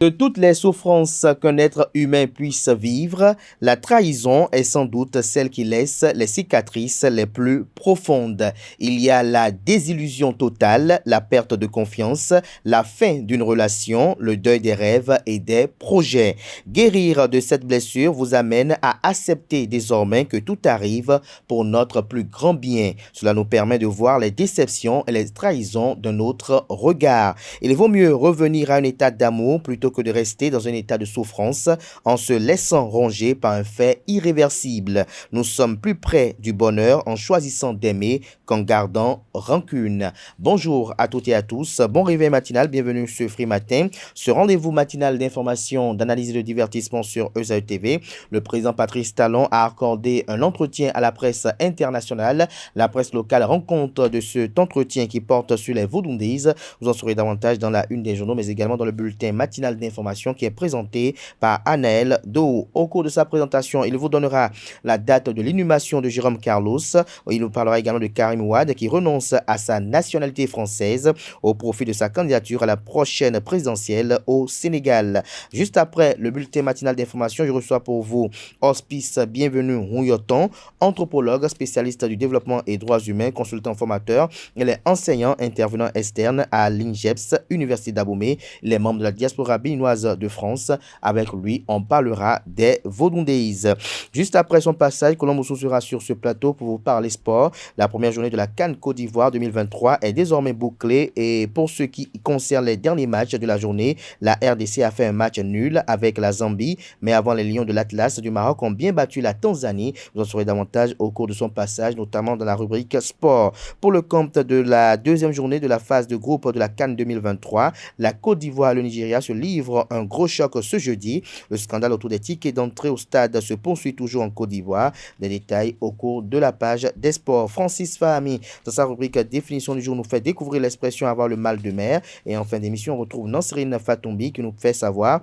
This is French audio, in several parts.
De toutes les souffrances qu'un être humain puisse vivre, la trahison est sans doute celle qui laisse les cicatrices les plus profondes. Il y a la désillusion totale, la perte de confiance, la fin d'une relation, le deuil des rêves et des projets. Guérir de cette blessure vous amène à accepter désormais que tout arrive pour notre plus grand bien. Cela nous permet de voir les déceptions et les trahisons d'un autre regard. Il vaut mieux revenir à un état d'amour plutôt que de rester dans un état de souffrance en se laissant ronger par un fait irréversible. Nous sommes plus près du bonheur en choisissant d'aimer qu'en gardant rancune. Bonjour à toutes et à tous, bon réveil matinal, bienvenue sur Free Matin, ce rendez-vous matinal d'information, d'analyse et de divertissement sur ESAE TV. Le président Patrice Talon a accordé un entretien à la presse internationale. La presse locale rend compte de cet entretien qui porte sur les Vodundees. Vous en saurez davantage dans la une des journaux, mais également dans le bulletin matinal d'information qui est présenté par Anaël Dou. Au cours de sa présentation, il vous donnera la date de l'inhumation de Jérôme Carlos. Il nous parlera également de Karim Ouad qui renonce à sa nationalité française au profit de sa candidature à la prochaine présidentielle au Sénégal. Juste après le bulletin matinal d'information, je reçois pour vous Hospice Bienvenue Rouilloton, anthropologue, spécialiste du développement et droits humains, consultant formateur. Il est enseignant intervenant externe à l'INGEPS, Université d'Abomey. Il est membre de la diaspora béninoise de France. Avec lui, on parlera des Vodundees. Juste après son passage, Colomboussou sera sur ce plateau pour vous parler sport. La première journée de la CAN Côte d'Ivoire 2023 est désormais bouclée et pour ce qui concerne les derniers matchs de la journée, la RDC a fait un match nul avec la Zambie, mais avant les Lions de l'Atlas du Maroc ont bien battu la Tanzanie. Vous en saurez davantage au cours de son passage, notamment dans la rubrique sport. Pour le compte de la deuxième journée de la phase de groupe de la CAN 2023, la Côte d'Ivoire et le Nigeria se livrent un gros choc ce jeudi. Le scandale autour des tickets d'entrée au stade se poursuit toujours en Côte d'Ivoire. Des détails au cours de la page des sports. Francis Fahami, dans sa rubrique définition du jour, nous fait découvrir l'expression avoir le mal de mer. Et en fin d'émission, on retrouve Nansrine Fatombi qui nous fait savoir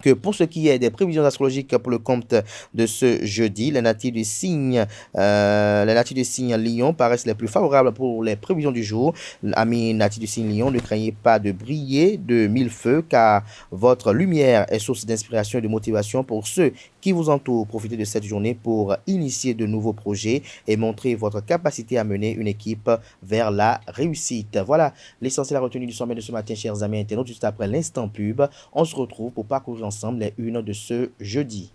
que pour ce qui est des prévisions astrologiques pour le compte de ce jeudi, les natifs du signe Lion paraissent les plus favorables pour les prévisions du jour. Amis natifs du signe Lion, ne craignez pas de briller de mille feux car votre lumière est source d'inspiration et de motivation pour ceux qui vous entourent. Profitez de cette journée pour initier de nouveaux projets et montrer votre capacité à mener une équipe vers la réussite. Voilà l'essentiel à retenir du sommet de ce matin, chers amis internautes. Juste après l'instant pub, on se retrouve pour parcourir ensemble les unes de ce jeudi.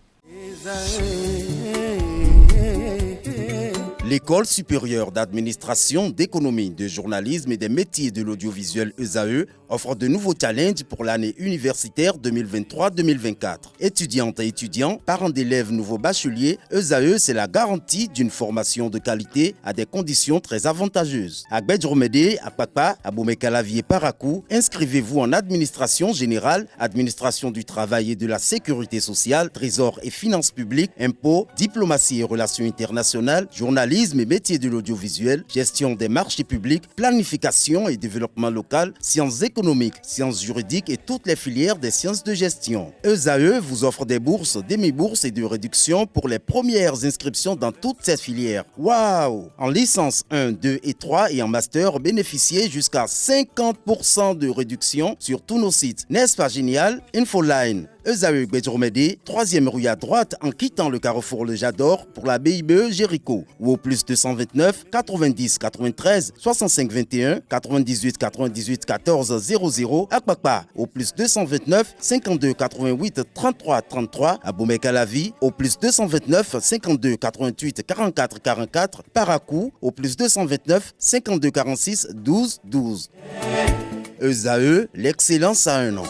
L'École supérieure d'administration, d'économie, de journalisme et des métiers de l'audiovisuel ESAE offre de nouveaux challenges pour l'année universitaire 2023-2024. Étudiantes et étudiants, parents d'élèves nouveaux bacheliers, ESAE, c'est la garantie d'une formation de qualité à des conditions très avantageuses. À Gbedjromede, à Papa, à Boumekalavier, Parakou, inscrivez-vous en administration générale, administration du travail et de la sécurité sociale, trésor et finances publiques, impôts, diplomatie et relations internationales, journalisme et métiers de l'audiovisuel, gestion des marchés publics, planification et développement local, sciences économiques, sciences juridiques et toutes les filières des sciences de gestion. ESAE vous offre des bourses, demi-bourses et de réductions pour les premières inscriptions dans toutes ces filières. Waouh! En licence 1, 2 et 3 et en master, bénéficiez jusqu'à 50% de réduction sur tous nos sites. N'est-ce pas génial? Infoline. ESAE Gbedjromede, 3e rue à droite en quittant le carrefour Le Jador pour la BIBE Jéricho ou au plus 229 90 93 65 21 98 98 14 00 à Kpakpa au plus 229 52 88 33 33 à Boumekalavi au plus 229 52 88 44 44 Parakou au plus 229 52 46 12 12. ESAE, l'excellence à un nom.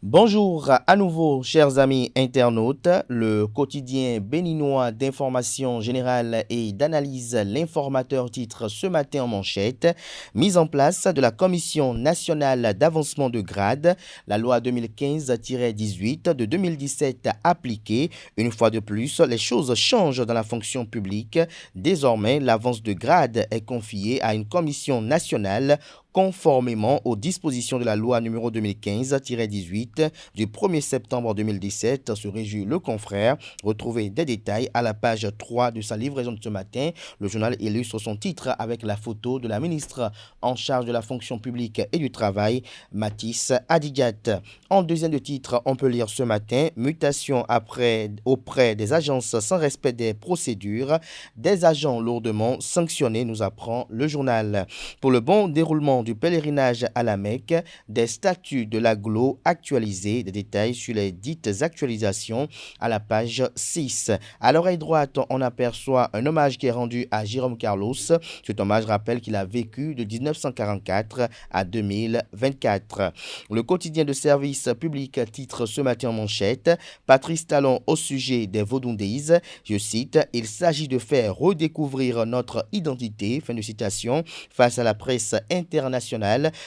Bonjour à nouveau, chers amis internautes. Le quotidien béninois d'information générale et d'analyse, l'informateur titre ce matin en manchette: mise en place de la Commission nationale d'avancement de grade, la loi 2015-18 de 2017 appliquée. Une fois de plus, les choses changent dans la fonction publique. Désormais, l'avance de grade est confiée à une commission nationale conformément aux dispositions de la loi numéro 2015-18 du 1er septembre 2017, se réjouit le confrère. Retrouvez des détails à la page 3 de sa livraison de ce matin. Le journal illustre son titre avec la photo de la ministre en charge de la fonction publique et du travail, Mathis Adigat. En deuxième de titre, on peut lire ce matin, mutation auprès des agences sans respect des procédures, des agents lourdement sanctionnés, nous apprend le journal. Pour le bon déroulement du pèlerinage à la Mecque, des statuts de l'agglo actualisés, des détails sur les dites actualisations à la page 6. À l'oreille droite, on aperçoit un hommage qui est rendu à Jérôme Carlos. Cet hommage rappelle qu'il a vécu de 1944 à 2024. Le quotidien de service public titre ce matin en manchette, Patrice Talon au sujet des Vodou Days. Je cite, « Il s'agit de faire redécouvrir notre identité », fin de citation, face à la presse internationale.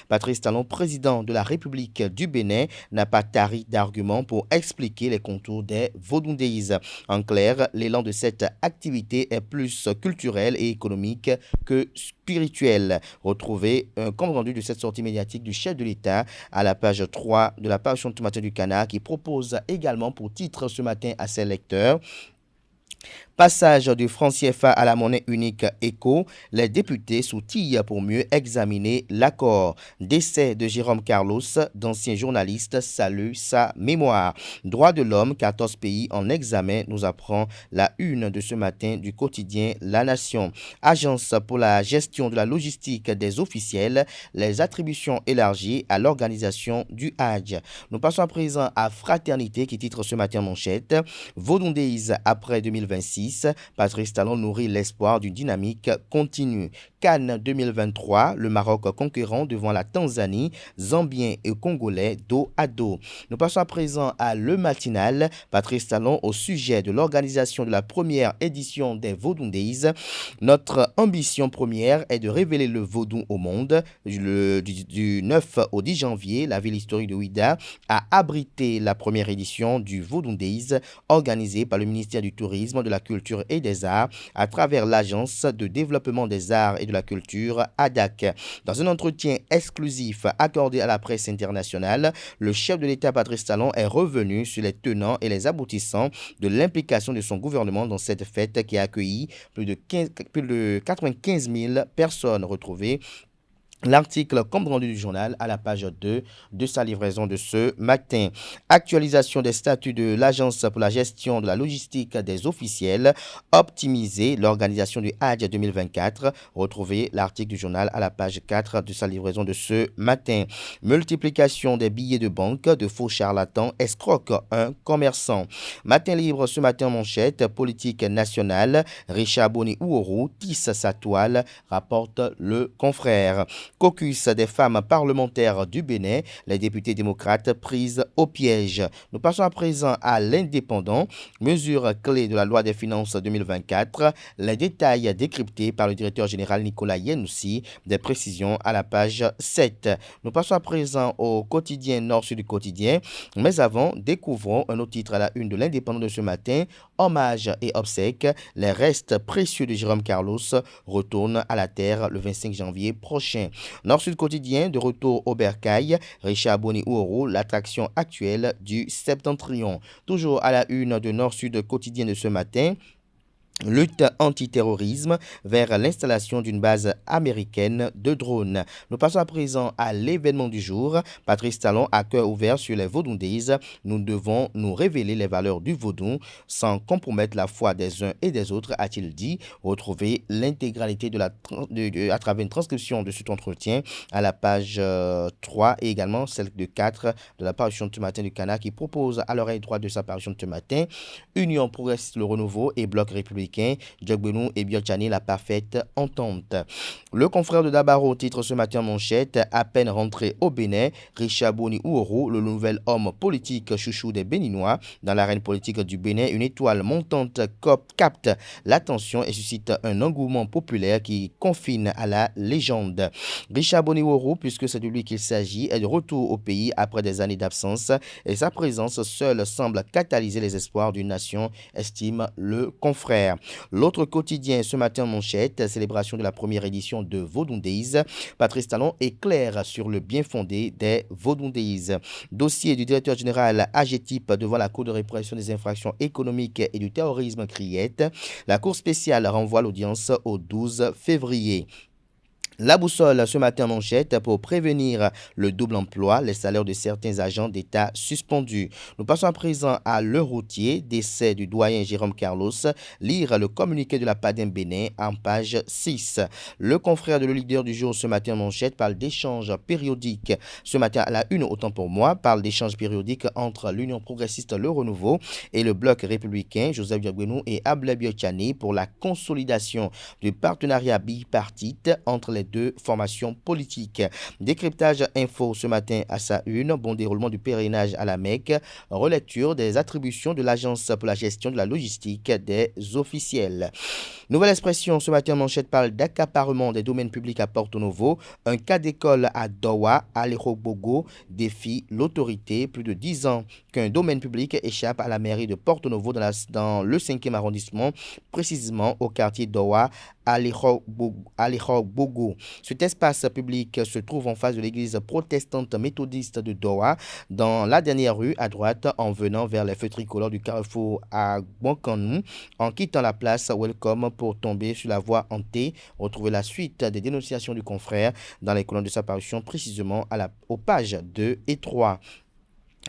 Patrice Talon, président de la République du Bénin, n'a pas tari d'arguments pour expliquer les contours des Vodou Days. En clair, l'élan de cette activité est plus culturel et économique que spirituel. Retrouvez un compte rendu de cette sortie médiatique du chef de l'État à la page 3 de la parution du matin du Canard, qui propose également pour titre ce matin à ses lecteurs: Passage du franc CFA à la monnaie unique éco, les députés s'outillent pour mieux examiner l'accord. Décès de Jérôme Carlos, d'ancien journaliste, salue sa mémoire. Droits de l'homme, 14 pays en examen, nous apprend la une de ce matin du quotidien La Nation. Agence pour la gestion de la logistique des officiels, les attributions élargies à l'organisation du Hajj. Nous passons à présent à Fraternité qui titre ce matin en manchette, Vodou Days après 2026. Patrice Talon nourrit l'espoir d'une dynamique continue. Cannes 2023, le Maroc conquérant devant la Tanzanie, Zambiens et Congolais dos à dos. Nous passons à présent à Le Matinal. Patrice Talon au sujet de l'organisation de la première édition des Vodou Days. Notre ambition première est de révéler le vaudou au monde. Du 9 au 10 janvier, la ville historique de Ouidah a abrité la première édition du Vodou Days organisée par le ministère du Tourisme, de la Culture et des Arts à travers l'Agence de développement des arts et de la culture ADAC. Dans un entretien exclusif accordé à la presse internationale, le chef de l'État Patrice Talon est revenu sur les tenants et les aboutissants de l'implication de son gouvernement dans cette fête qui a accueilli plus de 95 000 personnes retrouvées. L'article compte rendu du journal à la page 2 de sa livraison de ce matin. Actualisation des statuts de l'Agence pour la gestion de la logistique des officiels. Optimiser l'organisation du Hajj 2024. Retrouvez l'article du journal à la page 4 de sa livraison de ce matin. Multiplication des billets de banque de faux charlatans escroque un commerçant. Matin libre ce matin en manchette. Politique nationale. Richard Boni Ouourou tisse sa toile, rapporte le confrère. Caucus des femmes parlementaires du Bénin, les députés démocrates prises au piège. Nous passons à présent à l'Indépendant, mesures clés de la loi des finances 2024, les détails décryptés par le directeur général Nicolas Yenoussi, des précisions à la page 7. Nous passons à présent au quotidien Nord-Sud du quotidien, mais avant, découvrons un autre titre à la une de l'Indépendant de ce matin, hommage et obsèques, les restes précieux de Jérôme Carlos retournent à la terre le 25 janvier prochain. Nord-Sud quotidien, de retour au bercail, Richard Boni Ouourou, l'attraction actuelle du Septentrion. Toujours à la une de Nord-Sud quotidien de ce matin, lutte antiterrorisme vers l'installation d'une base américaine de drones. Nous passons à présent à l'événement du jour. Patrice Talon à cœur ouvert sur les Vodou Days. Nous devons nous révéler les valeurs du vaudou sans compromettre la foi des uns et des autres, a-t-il dit. Retrouvez l'intégralité à travers une transcription de cet entretien à la page 3 et également celle de 4 de la parution de ce matin du Canard qui propose à l'oreille droite de sa parution de ce matin Union Progressiste le Renouveau et Bloc Républicain. Djogbenou et Biotchani, la parfaite entente. Le confrère de Dabaro titre ce matin en manchette, à peine rentré au Bénin, Richard Boni Ouourou, le nouvel homme politique chouchou des Béninois. Dans l'arène politique du Bénin, une étoile montante capte l'attention et suscite un engouement populaire qui confine à la légende. Richard Boni Ouourou, puisque c'est de lui qu'il s'agit, est de retour au pays après des années d'absence et sa présence seule semble catalyser les espoirs d'une nation, estime le confrère. L'autre quotidien ce matin en manchette, célébration de la première édition de Vodun Days. Patrice Talon est clair sur le bien fondé des Vodun Days. Dossier du directeur général AGETIP devant la Cour de répression des infractions économiques et du terrorisme Criette. La Cour spéciale renvoie l'audience au 12 février. La boussole ce matin en manchette pour prévenir le double emploi, les salaires de certains agents d'État suspendus. Nous passons à présent à Le Routier, décès du doyen Jérôme Carlos. Lire le communiqué de la PADEM Bénin en page 6. Le confrère de Le Leader du jour ce matin en manchette parle d'échanges périodiques. Ce matin à la une, autant pour moi, parle d'échanges périodiques entre l'Union progressiste Le Renouveau et le bloc républicain Joseph Diaguenou et Ablaye Biochani pour la consolidation du partenariat bipartite entre les deux formations politiques. Décryptage info ce matin à sa une, bon déroulement du pèlerinage à la Mecque, relecture des attributions de l'Agence pour la gestion de la logistique des officiels. Nouvelle expression ce matin en manchette parle d'accaparement des domaines publics à Porto Novo. Un cas d'école à Dowa, à Bogo, défie l'autorité. Plus de 10 ans qu'un domaine public échappe à la mairie de Porto Novo dans le 5e arrondissement, précisément au quartier Dowa, à Bogo. Cet espace public se trouve en face de l'église protestante méthodiste de Doha, dans la dernière rue à droite en venant vers les feux tricolores du carrefour à Gwankanou, en quittant la place Welcome pour tomber sur la voie hantée. Retrouvez la suite des dénonciations du confrère dans les colonnes de sa parution, précisément aux pages 2 et 3.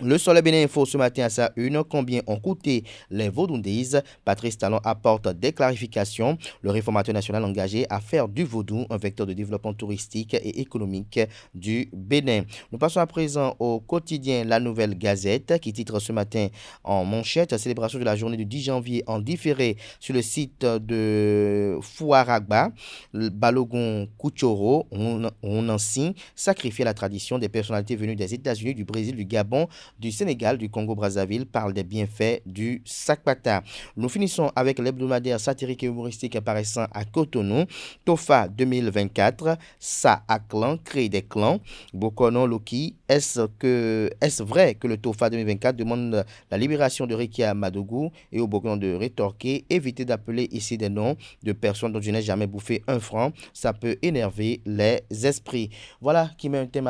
Le Soleil Bénin Info ce matin à sa une, combien ont coûté les Vodun Days? Patrice Talon apporte des clarifications. Le réformateur national engagé à faire du vaudou un vecteur de développement touristique et économique du Bénin. Nous passons à présent au quotidien La Nouvelle Gazette qui titre ce matin en manchette célébration de la journée du 10 janvier en différé sur le site de Fouaragba. Balogun Kouchoro, on en signe, sacrifier la tradition des personnalités venues des États-Unis, du Brésil, du Gabon, du Sénégal, du Congo-Brazzaville parle des bienfaits du Sakpata. Nous finissons avec l'hebdomadaire satirique et humoristique apparaissant à Cotonou. Tofa 2024, Ça à clan, créer des clans. Bokono Loki, est-ce vrai que le Tofa 2024 demande la libération de Rekia Madougou et au Bokono de rétorquer, éviter d'appeler ici des noms de personnes dont je n'ai jamais bouffé un franc, ça peut énerver les esprits. Voilà qui met un thème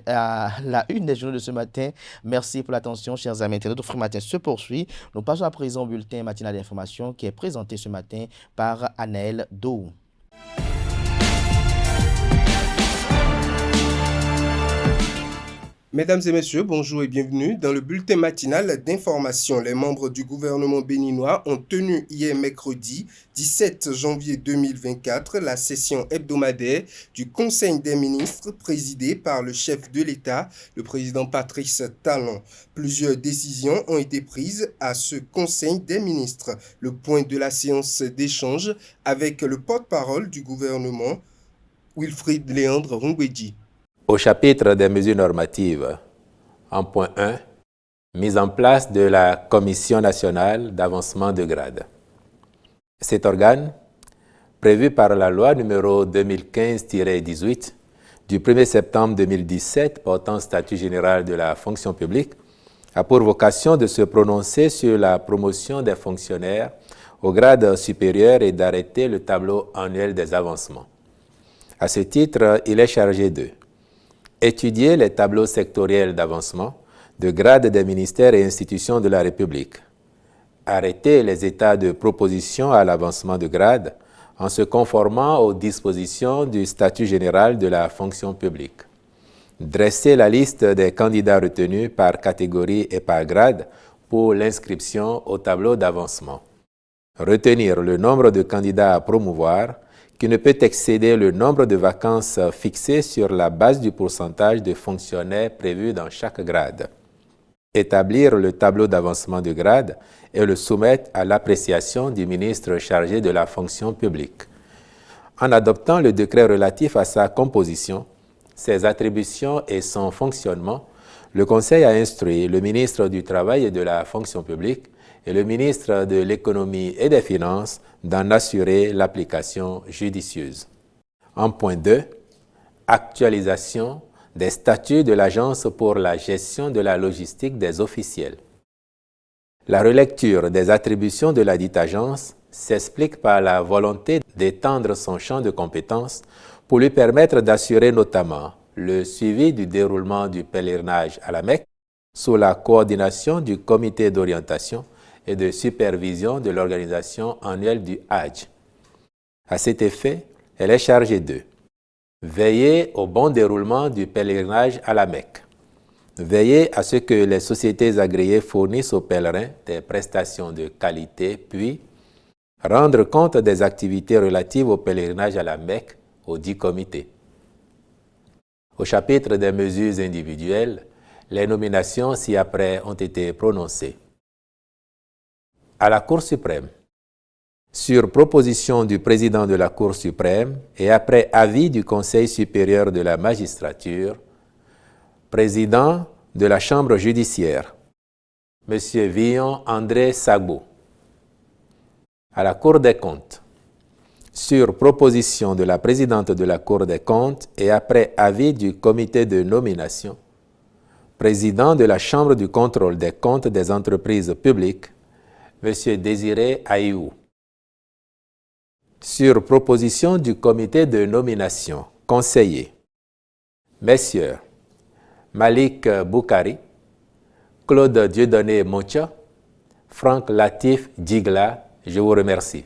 à la une des journaux de ce matin. Merci pour l'attention, chers amis internautes. Notre matin se poursuit. Nous passons à présent au bulletin matinal d'information qui est présenté ce matin par Anaël Dou. Mesdames et messieurs, bonjour et bienvenue dans le bulletin matinal d'information. Les membres du gouvernement béninois ont tenu hier mercredi 17 janvier 2024 la session hebdomadaire du Conseil des ministres présidée par le chef de l'État, le président Patrice Talon. Plusieurs décisions ont été prises à ce Conseil des ministres. Le point de la séance d'échange avec le porte-parole du gouvernement, Wilfried Léandre Rungweji. Au chapitre des mesures normatives, en point 1, mise en place de la Commission nationale d'avancement de grade. Cet organe, prévu par la loi numéro 2015-18 du 1er septembre 2017 portant statut général de la fonction publique, a pour vocation de se prononcer sur la promotion des fonctionnaires au grade supérieur et d'arrêter le tableau annuel des avancements. À ce titre, il est chargé de étudier les tableaux sectoriels d'avancement de grade des ministères et institutions de la République, arrêter les états de proposition à l'avancement de grade en se conformant aux dispositions du statut général de la fonction publique, dresser la liste des candidats retenus par catégorie et par grade pour l'inscription au tableau d'avancement, retenir le nombre de candidats à promouvoir qui ne peut excéder le nombre de vacances fixées sur la base du pourcentage de fonctionnaires prévus dans chaque grade. Établir le tableau d'avancement de grade et le soumettre à l'appréciation du ministre chargé de la fonction publique. En adoptant le décret relatif à sa composition, ses attributions et son fonctionnement, le Conseil a instruit le ministre du Travail et de la fonction publique et le ministre de l'Économie et des Finances d'en assurer l'application judicieuse. En point 2, actualisation des statuts de l'Agence pour la gestion de la logistique des officiels. La relecture des attributions de la dite agence s'explique par la volonté d'étendre son champ de compétences pour lui permettre d'assurer notamment le suivi du déroulement du pèlerinage à la Mecque sous la coordination du comité d'orientation et de supervision de l'organisation annuelle du Hajj. À cet effet, elle est chargée de veiller au bon déroulement du pèlerinage à la Mecque, veiller à ce que les sociétés agréées fournissent aux pèlerins des prestations de qualité, puis rendre compte des activités relatives au pèlerinage à la Mecque au dit comité. Au chapitre des mesures individuelles, les nominations ci-après ont été prononcées. À la Cour suprême, sur proposition du président de la Cour suprême et après avis du Conseil supérieur de la magistrature, président de la Chambre judiciaire, M. Villon André Sagbo. À la Cour des comptes, sur proposition de la présidente de la Cour des comptes et après avis du comité de nomination, président de la Chambre du contrôle des comptes des entreprises publiques, M. Désiré Aïou. Sur proposition du comité de nomination, conseiller, messieurs Malik Boukari, Claude Dieudonné Moncha, Franck Latif Djigla, je vous remercie.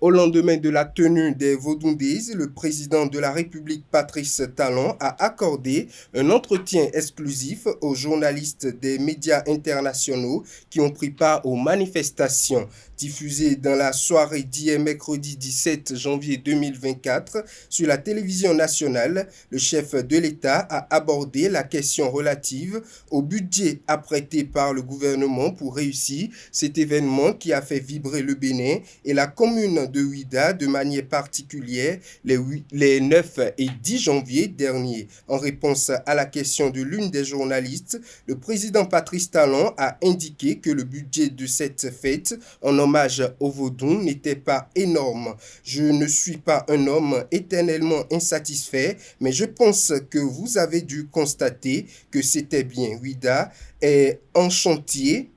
Au lendemain de la tenue des Vaudoundies, le président de la République Patrice Talon a accordé un entretien exclusif aux journalistes des médias internationaux qui ont pris part aux manifestations. Diffusé dans la soirée d'hier mercredi 17 janvier 2024 sur la télévision nationale, le chef de l'État a abordé la question relative au budget apprêté par le gouvernement pour réussir cet événement qui a fait vibrer le Bénin et la commune de Ouidah de manière particulière les 9 et 10 janvier dernier. En réponse à la question de l'une des journalistes, le président Patrice Talon a indiqué que le budget de cette fête en hommage au Vaudou n'était pas énorme. Je ne suis pas un homme éternellement insatisfait, mais je pense que vous avez dû constater que c'était bien. Ouidah est en chantier,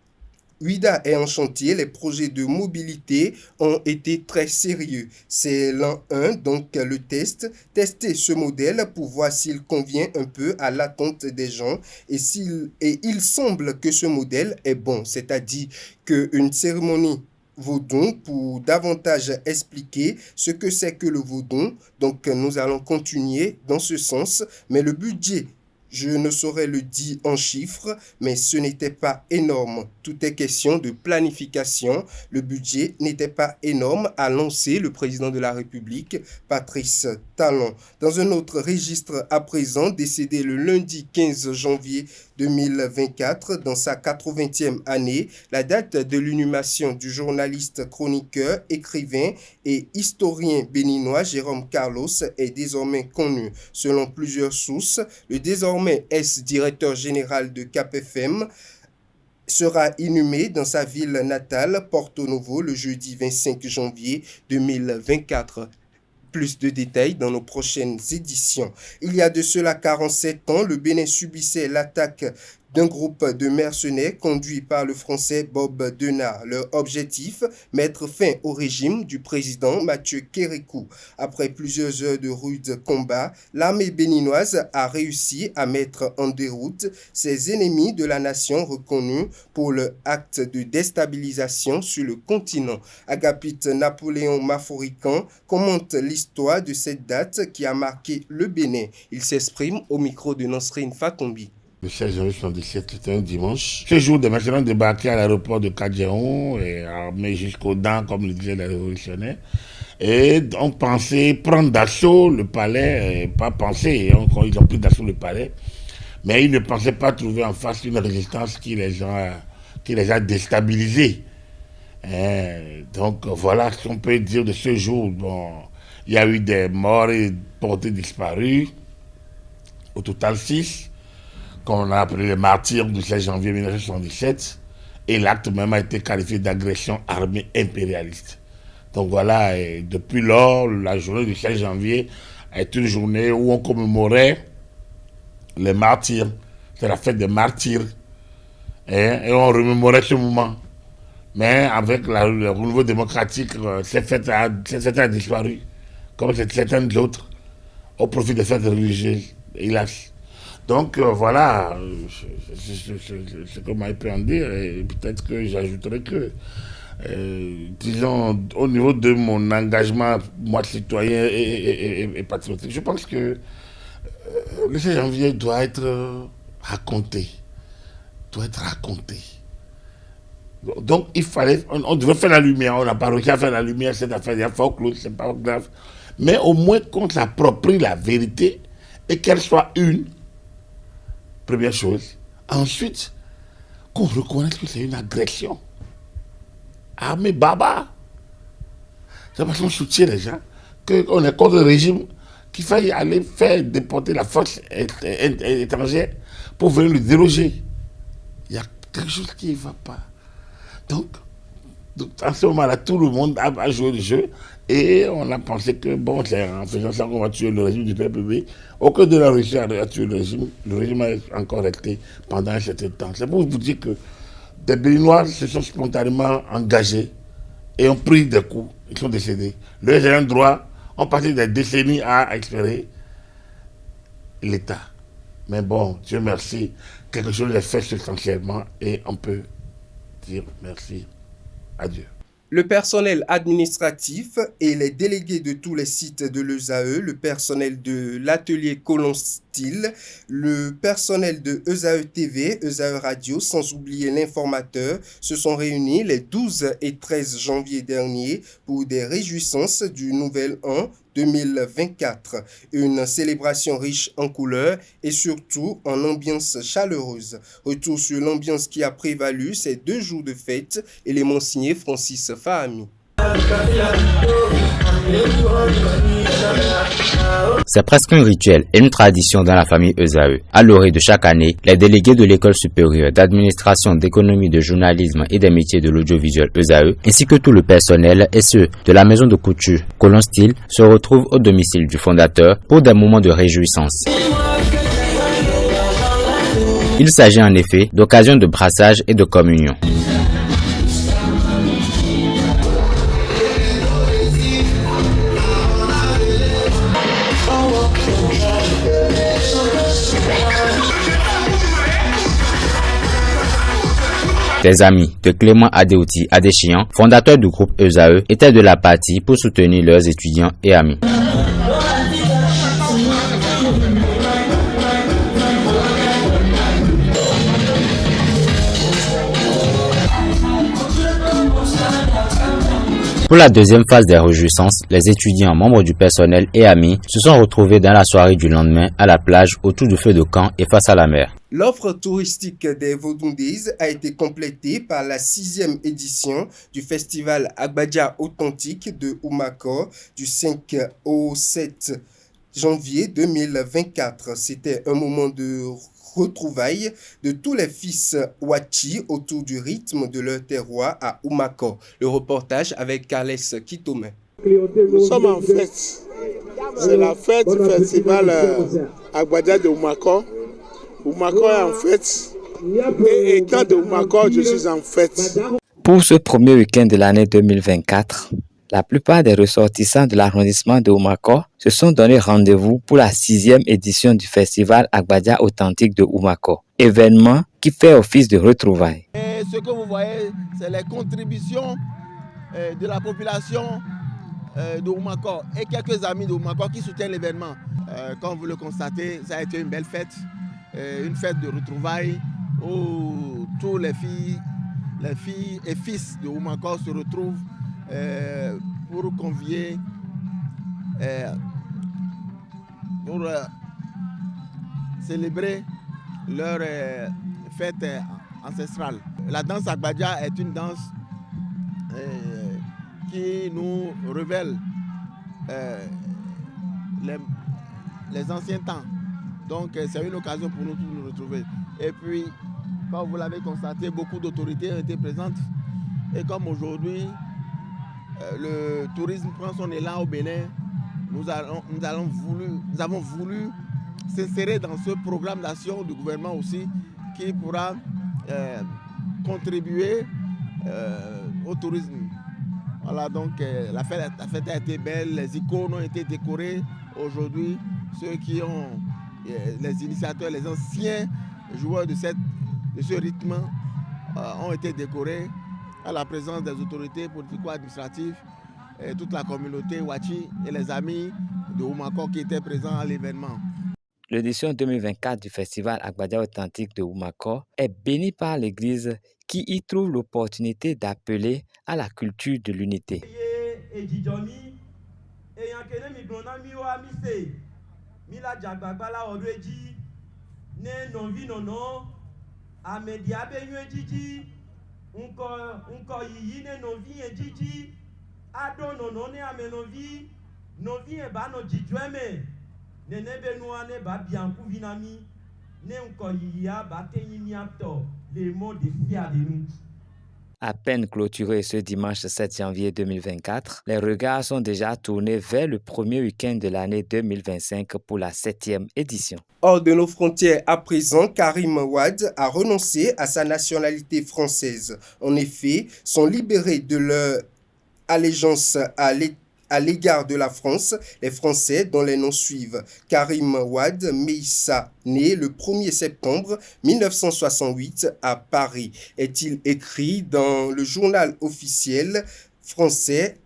les projets de mobilité ont été très sérieux. C'est l'an 1, donc le tester ce modèle pour voir s'il convient un peu à l'attente des gens et il semble que ce modèle est bon, c'est-à-dire qu'une cérémonie Vaudou pour davantage expliquer ce que c'est que le Vaudou. Donc nous allons continuer dans ce sens, mais le budget, je ne saurais le dire en chiffres, mais ce n'était pas énorme. Tout est question de planification. Le budget n'était pas énorme, a lancé le président de la République, Patrice Talon. Dans un autre registre à présent, décédé le lundi 15 janvier 2024, dans sa 80e année, la date de l'inhumation du journaliste, chroniqueur, écrivain et historien béninois Jérôme Carlos est désormais connue. Selon plusieurs sources, le désormais ex-directeur général de Cap FM sera inhumé dans sa ville natale, Porto Novo, le jeudi 25 janvier 2024. Plus de détails dans nos prochaines éditions. Il y a de cela 47 ans, le Bénin subissait l'attaque d'un groupe de mercenaires conduit par le français Bob Denard. Leur objectif, mettre fin au régime du président Mathieu Kérékou. Après plusieurs heures de rudes combats, l'armée béninoise a réussi à mettre en déroute ses ennemis de la nation reconnus pour leur acte de déstabilisation sur le continent. Agapite Napoléon Maforican commente l'histoire de cette date qui a marqué le Bénin. Il s'exprime au micro de Nasrine Fatombi. Le 16 janvier 1977, c'était un dimanche. Ce jour, des mercenaires débarquaient à l'aéroport de Kadjeon et armés jusqu'aux dents, comme le disaient les révolutionnaires. Et on pensait prendre d'assaut le palais, pas penser, ils ont pris d'assaut le palais. Mais ils ne pensaient pas trouver en face une résistance qui les a déstabilisés. Donc voilà ce qu'on peut dire de ce jour. Bon, il y a eu des morts et portés disparus, au total 6. Qu'on a appelé les martyrs du 16 janvier 1977, et l'acte même a été qualifié d'agression armée impérialiste. Donc voilà, et depuis lors, la journée du 16 janvier est une journée où on commémorait les martyrs. C'est la fête des martyrs, et on remémorait ce moment. Mais avec le renouveau démocratique, cette fête a disparu, comme certaines autres, au profit des fêtes religieuses, hélas. Donc voilà, ce que moi peut en dire, et peut-être que j'ajouterai que, disons, au niveau de mon engagement, moi, citoyen et patriotique, je pense que le 16 janvier doit être raconté. Donc il fallait, on devait faire la lumière, on n'a pas réussi à faire la lumière, cette affaire, il y a folklore, c'est pas grave. Mais au moins qu'on s'approprie la vérité et qu'elle soit une, première chose. Ensuite, qu'on reconnaisse que c'est une agression. Armée baba. C'est parce qu'on soutient les gens, qu'on est contre le régime, qu'il faille aller faire déporter la force étrangère pour venir le déloger. Il y a quelque chose qui ne va pas. Donc, en ce moment-là, tout le monde a joué le jeu et on a pensé que, bon, c'est en faisant ça qu'on va tuer le régime du PPB. Au cas de la Russie à tuer le régime a encore resté pendant un certain temps. C'est pour vous dire que des Béninois se sont spontanément engagés et ont pris des coups. Ils sont décédés. Leurs ayants droit ont passé des décennies à espérer l'État. Mais bon, Dieu merci, quelque chose est fait substantiellement et on peut dire merci à Dieu. Le personnel administratif et les délégués de tous les sites de l'ESAE, le personnel de l'atelier Colon Style, le personnel de ESAE TV, ESAE Radio, sans oublier l'informateur, se sont réunis les 12 et 13 janvier dernier pour des réjouissances du Nouvel An 2024. Une célébration riche en couleurs et surtout en ambiance chaleureuse. Retour sur l'ambiance qui a prévalu ces 2 jours de fête, élément signé Francis Fahami. C'est presque un rituel et une tradition dans la famille ESAE. À l'orée de chaque année, les délégués de l'École supérieure d'administration, d'économie, de journalisme et des métiers de l'audiovisuel ESAE, ainsi que tout le personnel et ceux de la maison de couture Colon Style se retrouvent au domicile du fondateur pour des moments de réjouissance. Il s'agit en effet d'occasions de brassage et de communion. Des amis de Clément Adéouti Adéchian, fondateur du groupe ESAE, étaient de la partie pour soutenir leurs étudiants et amis. Pour la deuxième phase des réjouissances, les étudiants, membres du personnel et amis se sont retrouvés dans la soirée du lendemain à la plage autour du feu de camp et face à la mer. L'offre touristique des Vodundays a été complétée par la 6e édition du festival Agbadia Authentique de Oumako du 5 au 7 janvier 2024. C'était un moment de retrouvailles de tous les fils Wachi autour du rythme de leur terroir à Oumako. Le reportage avec Carles Kitome. Nous sommes en fête. C'est la fête du festival Agbadia de Oumako. Oumako est en fête. Et étant de Oumako, je suis en fête. Pour ce premier week-end de l'année 2024, la plupart des ressortissants de l'arrondissement de Oumako se sont donné rendez-vous pour la 6e édition du festival Agbadia Authentique de Oumako, événement qui fait office de retrouvailles. Et ce que vous voyez, c'est les contributions de la population de Oumako et quelques amis de Oumako qui soutiennent l'événement. Comme vous le constatez, ça a été une belle fête, une fête de retrouvailles où tous les filles et fils de Oumako se retrouvent pour convier, pour célébrer leur fête ancestrale. La danse Agbadia est une danse qui nous révèle les anciens temps. Donc c'est une occasion pour nous tous de nous retrouver. Et puis, comme vous l'avez constaté, beaucoup d'autorités ont été présentes. Et comme aujourd'hui, le tourisme prend son élan au Bénin, nous avons voulu s'insérer dans ce programme d'action du gouvernement aussi qui pourra contribuer au tourisme. Voilà, donc la fête a été belle, les icônes ont été décorées. Aujourd'hui, ceux qui ont, les initiateurs, les anciens joueurs de ce rythme ont été décorés à la présence des autorités politico-administratives, et toute la communauté Wachi et les amis de Oumako qui étaient présents à l'événement. L'édition 2024 du festival Agbadia authentique de Oumako est bénie par l'Église qui y trouve l'opportunité d'appeler à la culture de l'unité. À peine clôturé ce dimanche 7 janvier 2024, les regards sont déjà tournés vers le premier week-end de l'année 2025 pour la 7e édition. Hors de nos frontières à présent, Karim Wade a renoncé à sa nationalité française. En effet, sont libérés de leur allégeance à l'égard de la France, les Français dont les noms suivent Karim Wade Meissa, né le 1er septembre 1968 à Paris. Est-il écrit dans le journal officiel français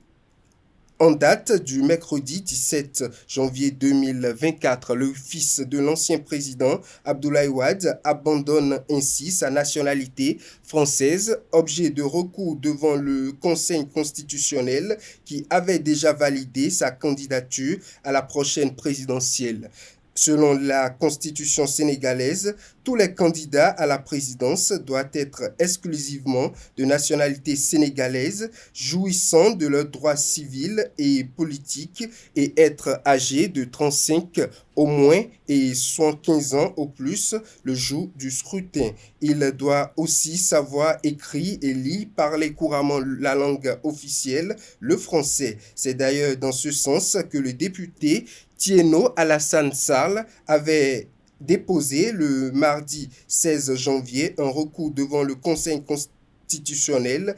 en date du mercredi 17 janvier 2024, le fils de l'ancien président Abdoulaye Wade abandonne ainsi sa nationalité française, objet de recours devant le Conseil constitutionnel qui avait déjà validé sa candidature à la prochaine présidentielle. Selon la constitution sénégalaise, tous les candidats à la présidence doivent être exclusivement de nationalité sénégalaise, jouissant de leurs droits civils et politiques et être âgés de 35 au moins et 75 ans au plus le jour du scrutin. Il doit aussi savoir écrire et lire, parler couramment la langue officielle, le français. C'est d'ailleurs dans ce sens que le député Tieno Alassane Sall avait déposé le mardi 16 janvier un recours devant le Conseil constitutionnel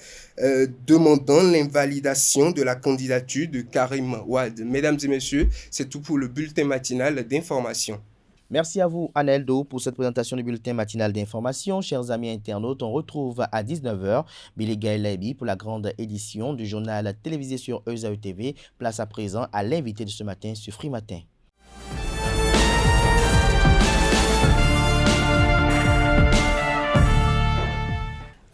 demandant l'invalidation de la candidature de Karim Wade. Mesdames et messieurs, c'est tout pour le bulletin matinal d'information. Merci à vous, Aneldo, pour cette présentation du bulletin matinal d'information. Chers amis internautes, on retrouve à 19h Billy Gaël pour la grande édition du journal télévisé sur ESAE TV. Place à présent à l'invité de ce matin sur Free Matin.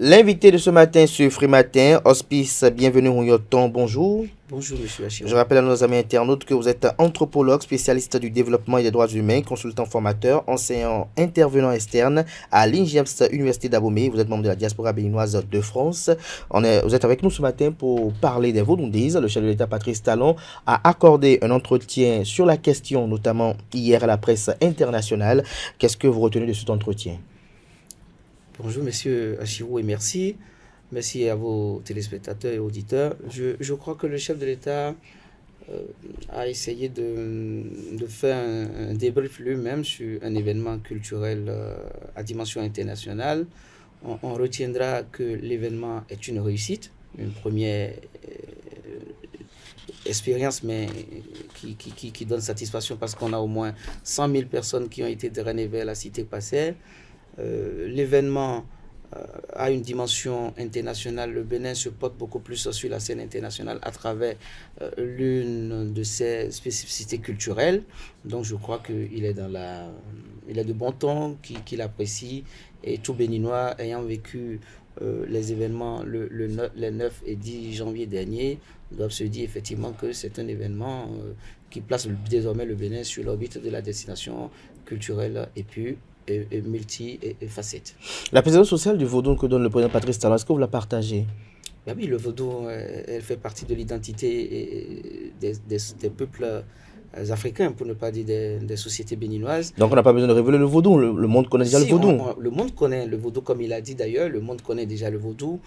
L'invité de ce matin sur Free Matin, Hospice Bienvenue Rouilloton, bonjour. Bonjour, monsieur Achille. Je rappelle à nos amis internautes que vous êtes anthropologue, spécialiste du développement et des droits humains, consultant formateur, enseignant, intervenant externe à l'INGEPS Université d'Abomey. Vous êtes membre de la diaspora béninoise de France. Vous êtes avec nous ce matin pour parler des Vaudoudises. Le chef de l'État, Patrice Talon, a accordé un entretien sur la question, notamment hier à la presse internationale. Qu'est-ce que vous retenez de cet entretien? Bonjour, monsieur Achirou, et merci. Merci à vos téléspectateurs et auditeurs. Je crois que le chef de l'État a essayé de faire un débrief lui-même sur un événement culturel à dimension internationale. On retiendra que l'événement est une réussite, une première expérience, mais qui donne satisfaction parce qu'on a au moins 100 000 personnes qui ont été drainées vers la cité passée. L'événement a une dimension internationale. Le Bénin se porte beaucoup plus sur la scène internationale à travers l'une de ses spécificités culturelles. Donc je crois qu'il est il est de bon ton, qu'il apprécie, et tout Béninois ayant vécu les événements les 9 et 10 janvier dernier doivent se dire effectivement que c'est un événement qui place désormais le Bénin sur l'orbite de la destination culturelle et pure et multi-facettes. La présidence sociale du Vaudou que donne le président Patrice Talon, est-ce que vous la partagez? Ben oui, le Vaudou, elle fait partie de l'identité des peuples africains, pour ne pas dire des sociétés béninoises. Donc on n'a pas besoin de révéler le Vaudou, le monde connaît déjà le Vaudou. Le monde connaît le Vaudou, comme il a dit d'ailleurs, le monde connaît déjà le Vaudou.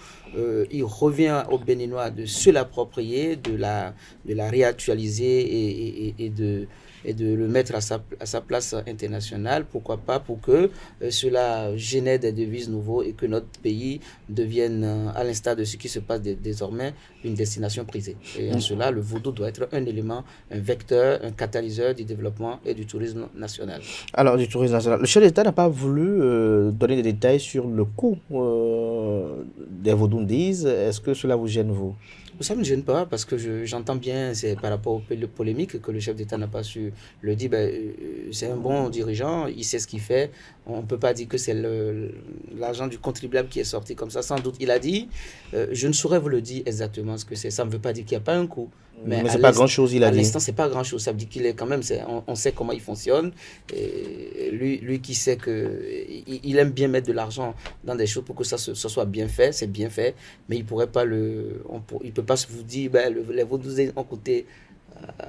Il revient aux Béninois de se l'approprier, de la réactualiser et et de le mettre à sa place internationale. Pourquoi pas, pour que cela génère des devises nouveaux et que notre pays devienne, à l'instar de ce qui se passe désormais, une destination prisée. Et en cela, le vaudou doit être un élément, un vecteur, un catalyseur du développement et du tourisme national. Alors, du tourisme national, le chef d'État n'a pas voulu donner des détails sur le coût des Vaudou-Ndiz. Est-ce que cela vous gêne, vous? Ça ne me gêne pas parce que j'entends bien, c'est par rapport aux polémiques que le chef d'État n'a pas su le dire. C'est un bon dirigeant, il sait ce qu'il fait. On ne peut pas dire que c'est l'argent du contribuable qui est sorti comme ça. Sans doute, il a dit, je ne saurais vous le dire exactement ce que c'est. Ça ne veut pas dire qu'il n'y a pas un coût. Mais c'est pas grand-chose, il a dit. À l'instant, c'est pas grand-chose. Ça veut dire qu'il est quand même, on sait comment il fonctionne. Et lui qui sait qu'il aime bien mettre de l'argent dans des choses pour que ça soit bien fait, c'est bien fait. Mais il pourrait pas il peut pas vous dire, les Vaudous ont coûté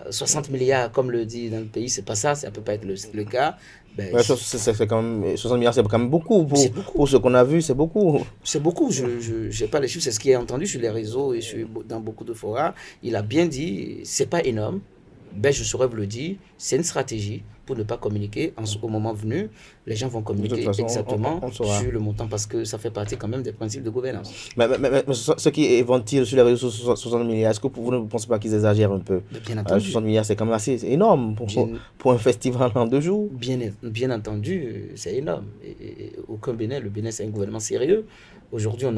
60 milliards, comme le dit dans le pays. C'est pas ça, ça peut pas être le cas. C'est quand même, 60 milliards, c'est quand même beaucoup. Pour ce qu'on a vu, c'est beaucoup. C'est beaucoup. Je n'ai pas les chiffres, c'est ce qui est entendu sur les réseaux et dans beaucoup de forums. Il a bien dit, c'est pas énorme. Je saurais vous le dire, c'est une stratégie pour ne pas communiquer. Au moment venu, les gens vont communiquer exactement sur le montant parce que ça fait partie quand même des principes de gouvernance. Mais ce qui est ventilé sur les réseaux, 60 milliards, est-ce que vous ne pensez pas qu'ils exagèrent un peu? Bien entendu. 60 milliards, c'est quand même assez énorme pour un festival en 2 jours. Bien entendu, c'est énorme. Et aucun Bénin, le Bénin c'est un gouvernement sérieux. Aujourd'hui, on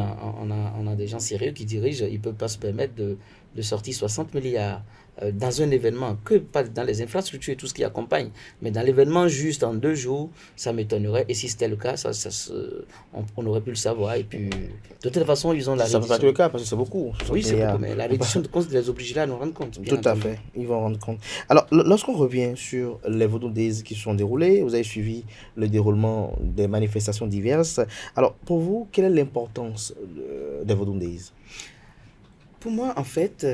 a des gens sérieux qui dirigent, ils ne peuvent pas se permettre de sortir 60 milliards. Dans un événement, que pas dans les infrastructures et tout ce qui accompagne, mais dans l'événement juste en 2 jours, ça m'étonnerait. Et si c'était le cas, on aurait pu le savoir. Et puis, de toute façon, ils ont la réduction. Ça ne peut pas être le cas parce que c'est beaucoup. Oui, c'est beaucoup, mais la réduction de compte les oblige là à nous rendre compte. Tout à fait, ils vont rendre compte. Alors, lorsqu'on revient sur les Vaudou-Ndiz qui se sont déroulés, vous avez suivi le déroulement des manifestations diverses. Alors, pour vous, quelle est l'importance des Vaudou-Ndiz? Pour moi, en fait,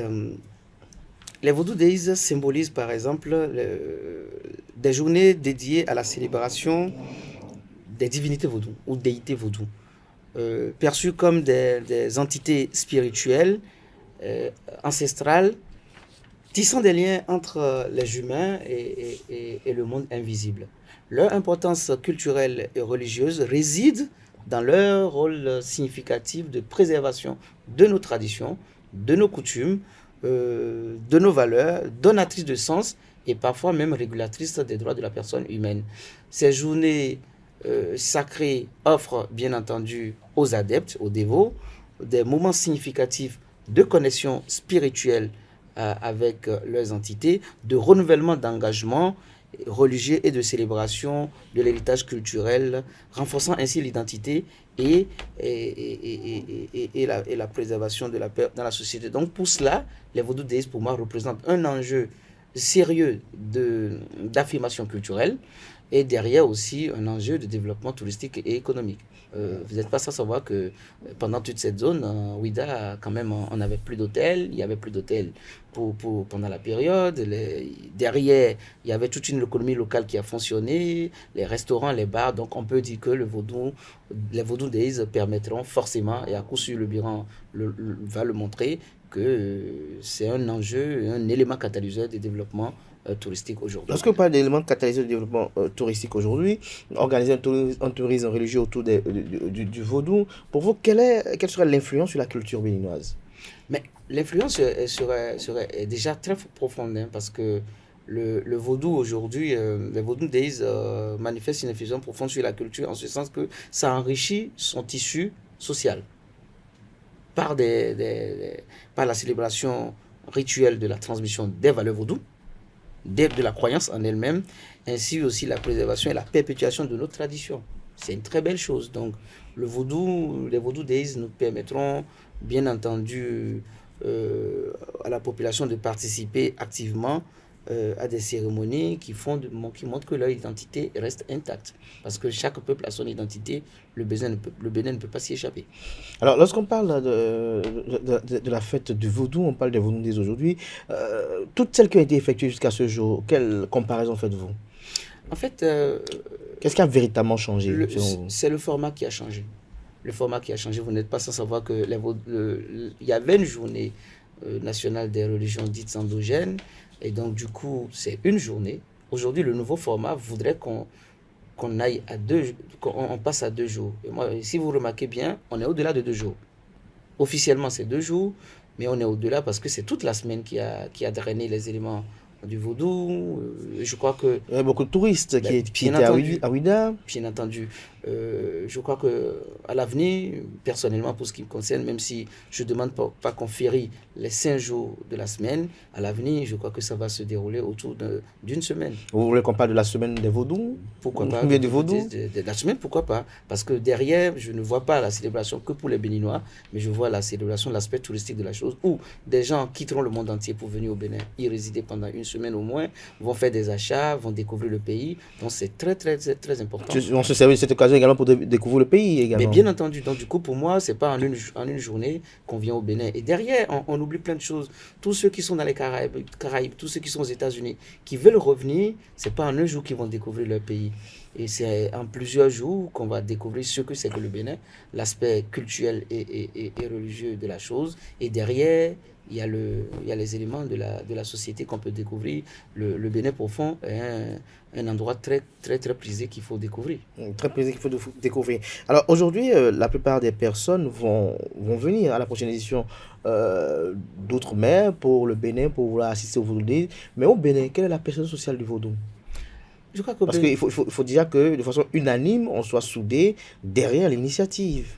les Vaudou-Ndiz symbolisent par exemple des journées dédiées à la célébration des divinités vaudou ou déités vaudou, perçues comme des entités spirituelles, ancestrales, tissant des liens entre les humains et le monde invisible. Leur importance culturelle et religieuse réside dans leur rôle significatif de préservation de nos traditions, de nos coutumes, de nos valeurs, donatrices de sens et parfois même régulatrices des droits de la personne humaine. Ces journées sacrées offrent bien entendu aux adeptes, aux dévots, des moments significatifs de connexion spirituelle avec leurs entités, de renouvellement d'engagement religieux et de célébration de l'héritage culturel, renforçant ainsi l'identité et la préservation de la paix dans la société. Donc pour cela, les Vaudou-Ndiz pour moi représentent un enjeu sérieux d'affirmation culturelle et derrière aussi un enjeu de développement touristique et économique. Vous n'êtes pas sans savoir que pendant toute cette zone, Ouida, quand même, on n'avait plus d'hôtels. Il y avait plus d'hôtels pendant la période. Derrière, il y avait toute une économie locale qui a fonctionné, les restaurants, les bars. Donc, on peut dire que les Vaudou-Ndiz permettront forcément, et à coup sûr, le bilan va le montrer, que c'est un enjeu, un élément catalyseur du développement touristique aujourd'hui. Lorsque vous parlez d'éléments catalyseurs du développement touristique aujourd'hui, organiser un tourisme religieux autour du vaudou, pour vous, quelle serait l'influence sur la culture béninoise? Mais l'influence serait déjà très profonde, hein, parce que le vaudou aujourd'hui, les Vaudou-Ndiz manifestent une influence profonde sur la culture, en ce sens que ça enrichit son tissu social par la célébration rituelle de la transmission des valeurs vaudou, de la croyance en elle-même, ainsi aussi la préservation et la perpétuation de nos traditions. C'est une très belle chose. Donc, les Vaudou-Ndiz nous permettront, bien entendu, à la population de participer activement à des cérémonies qui montrent que leur identité reste intacte. Parce que chaque peuple a son identité, le Bénin ne peut pas s'y échapper. Alors, lorsqu'on parle de la fête du vaudou, on parle des Vaudou-Ndiz aujourd'hui, toutes celles qui ont été effectuées jusqu'à ce jour, quelle comparaison faites-vous? En fait, qu'est-ce qui a véritablement changé? C'est le format qui a changé. Le format qui a changé, vous n'êtes pas sans savoir que il y avait une journée nationale des religions dites endogènes. Et donc, du coup, c'est une journée Aujourd'hui, le nouveau format voudrait qu'on passe à 2 jours. Et moi, si vous remarquez bien, on est au-delà de 2 jours. Officiellement, c'est 2 jours, mais on est au-delà parce que c'est toute la semaine qui a drainé les éléments du vaudou. Je crois que... Il y a beaucoup de touristes qui étaient à Ouidah. Bien entendu. Je crois qu'à l'avenir, personnellement, pour ce qui me concerne, même si je ne demande pas qu'on férie les 5 jours de la semaine, à l'avenir, je crois que ça va se dérouler autour d'une semaine. Vous voulez qu'on parle de la semaine des vaudous? Pourquoi pas? Du vaudou? De la semaine, pourquoi pas? Parce que derrière, je ne vois pas la célébration que pour les Béninois, mais je vois la célébration, l'aspect touristique de la chose, où des gens quitteront le monde entier pour venir au Bénin, y résider pendant une semaine au moins, vont faire des achats, vont découvrir le pays. Donc c'est très, très, très, très important. On se servait de cette occasion également pour découvrir le pays également. Mais bien entendu, donc du coup pour moi c'est pas en une journée qu'on vient au Bénin. Et derrière on oublie plein de choses. Tous ceux qui sont dans les Caraïbes, tous ceux qui sont aux États-Unis, qui veulent revenir, c'est pas en un jour qu'ils vont découvrir leur pays. Et c'est en plusieurs jours qu'on va découvrir ce que c'est que le Bénin, l'aspect culturel et religieux de la chose. Et derrière il y a les éléments de la société qu'on peut découvrir. Le Bénin profond est un endroit très, très, très prisé qu'il faut découvrir. Très prisé qu'il faut découvrir. Alors aujourd'hui, la plupart des personnes vont venir à la prochaine édition d'Outre-mer pour le Bénin, pour vouloir assister au Vaudou Days. Mais au Bénin, quelle est la personne sociale du Vaudou? Je crois Parce qu'il faut déjà que, de façon unanime, on soit soudés derrière l'initiative.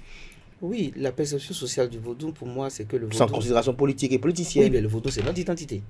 Oui, la perception sociale du vaudou, pour moi, c'est que le vaudou... Sans considération politique et politicienne. Oui, mais le vaudou, c'est notre identité.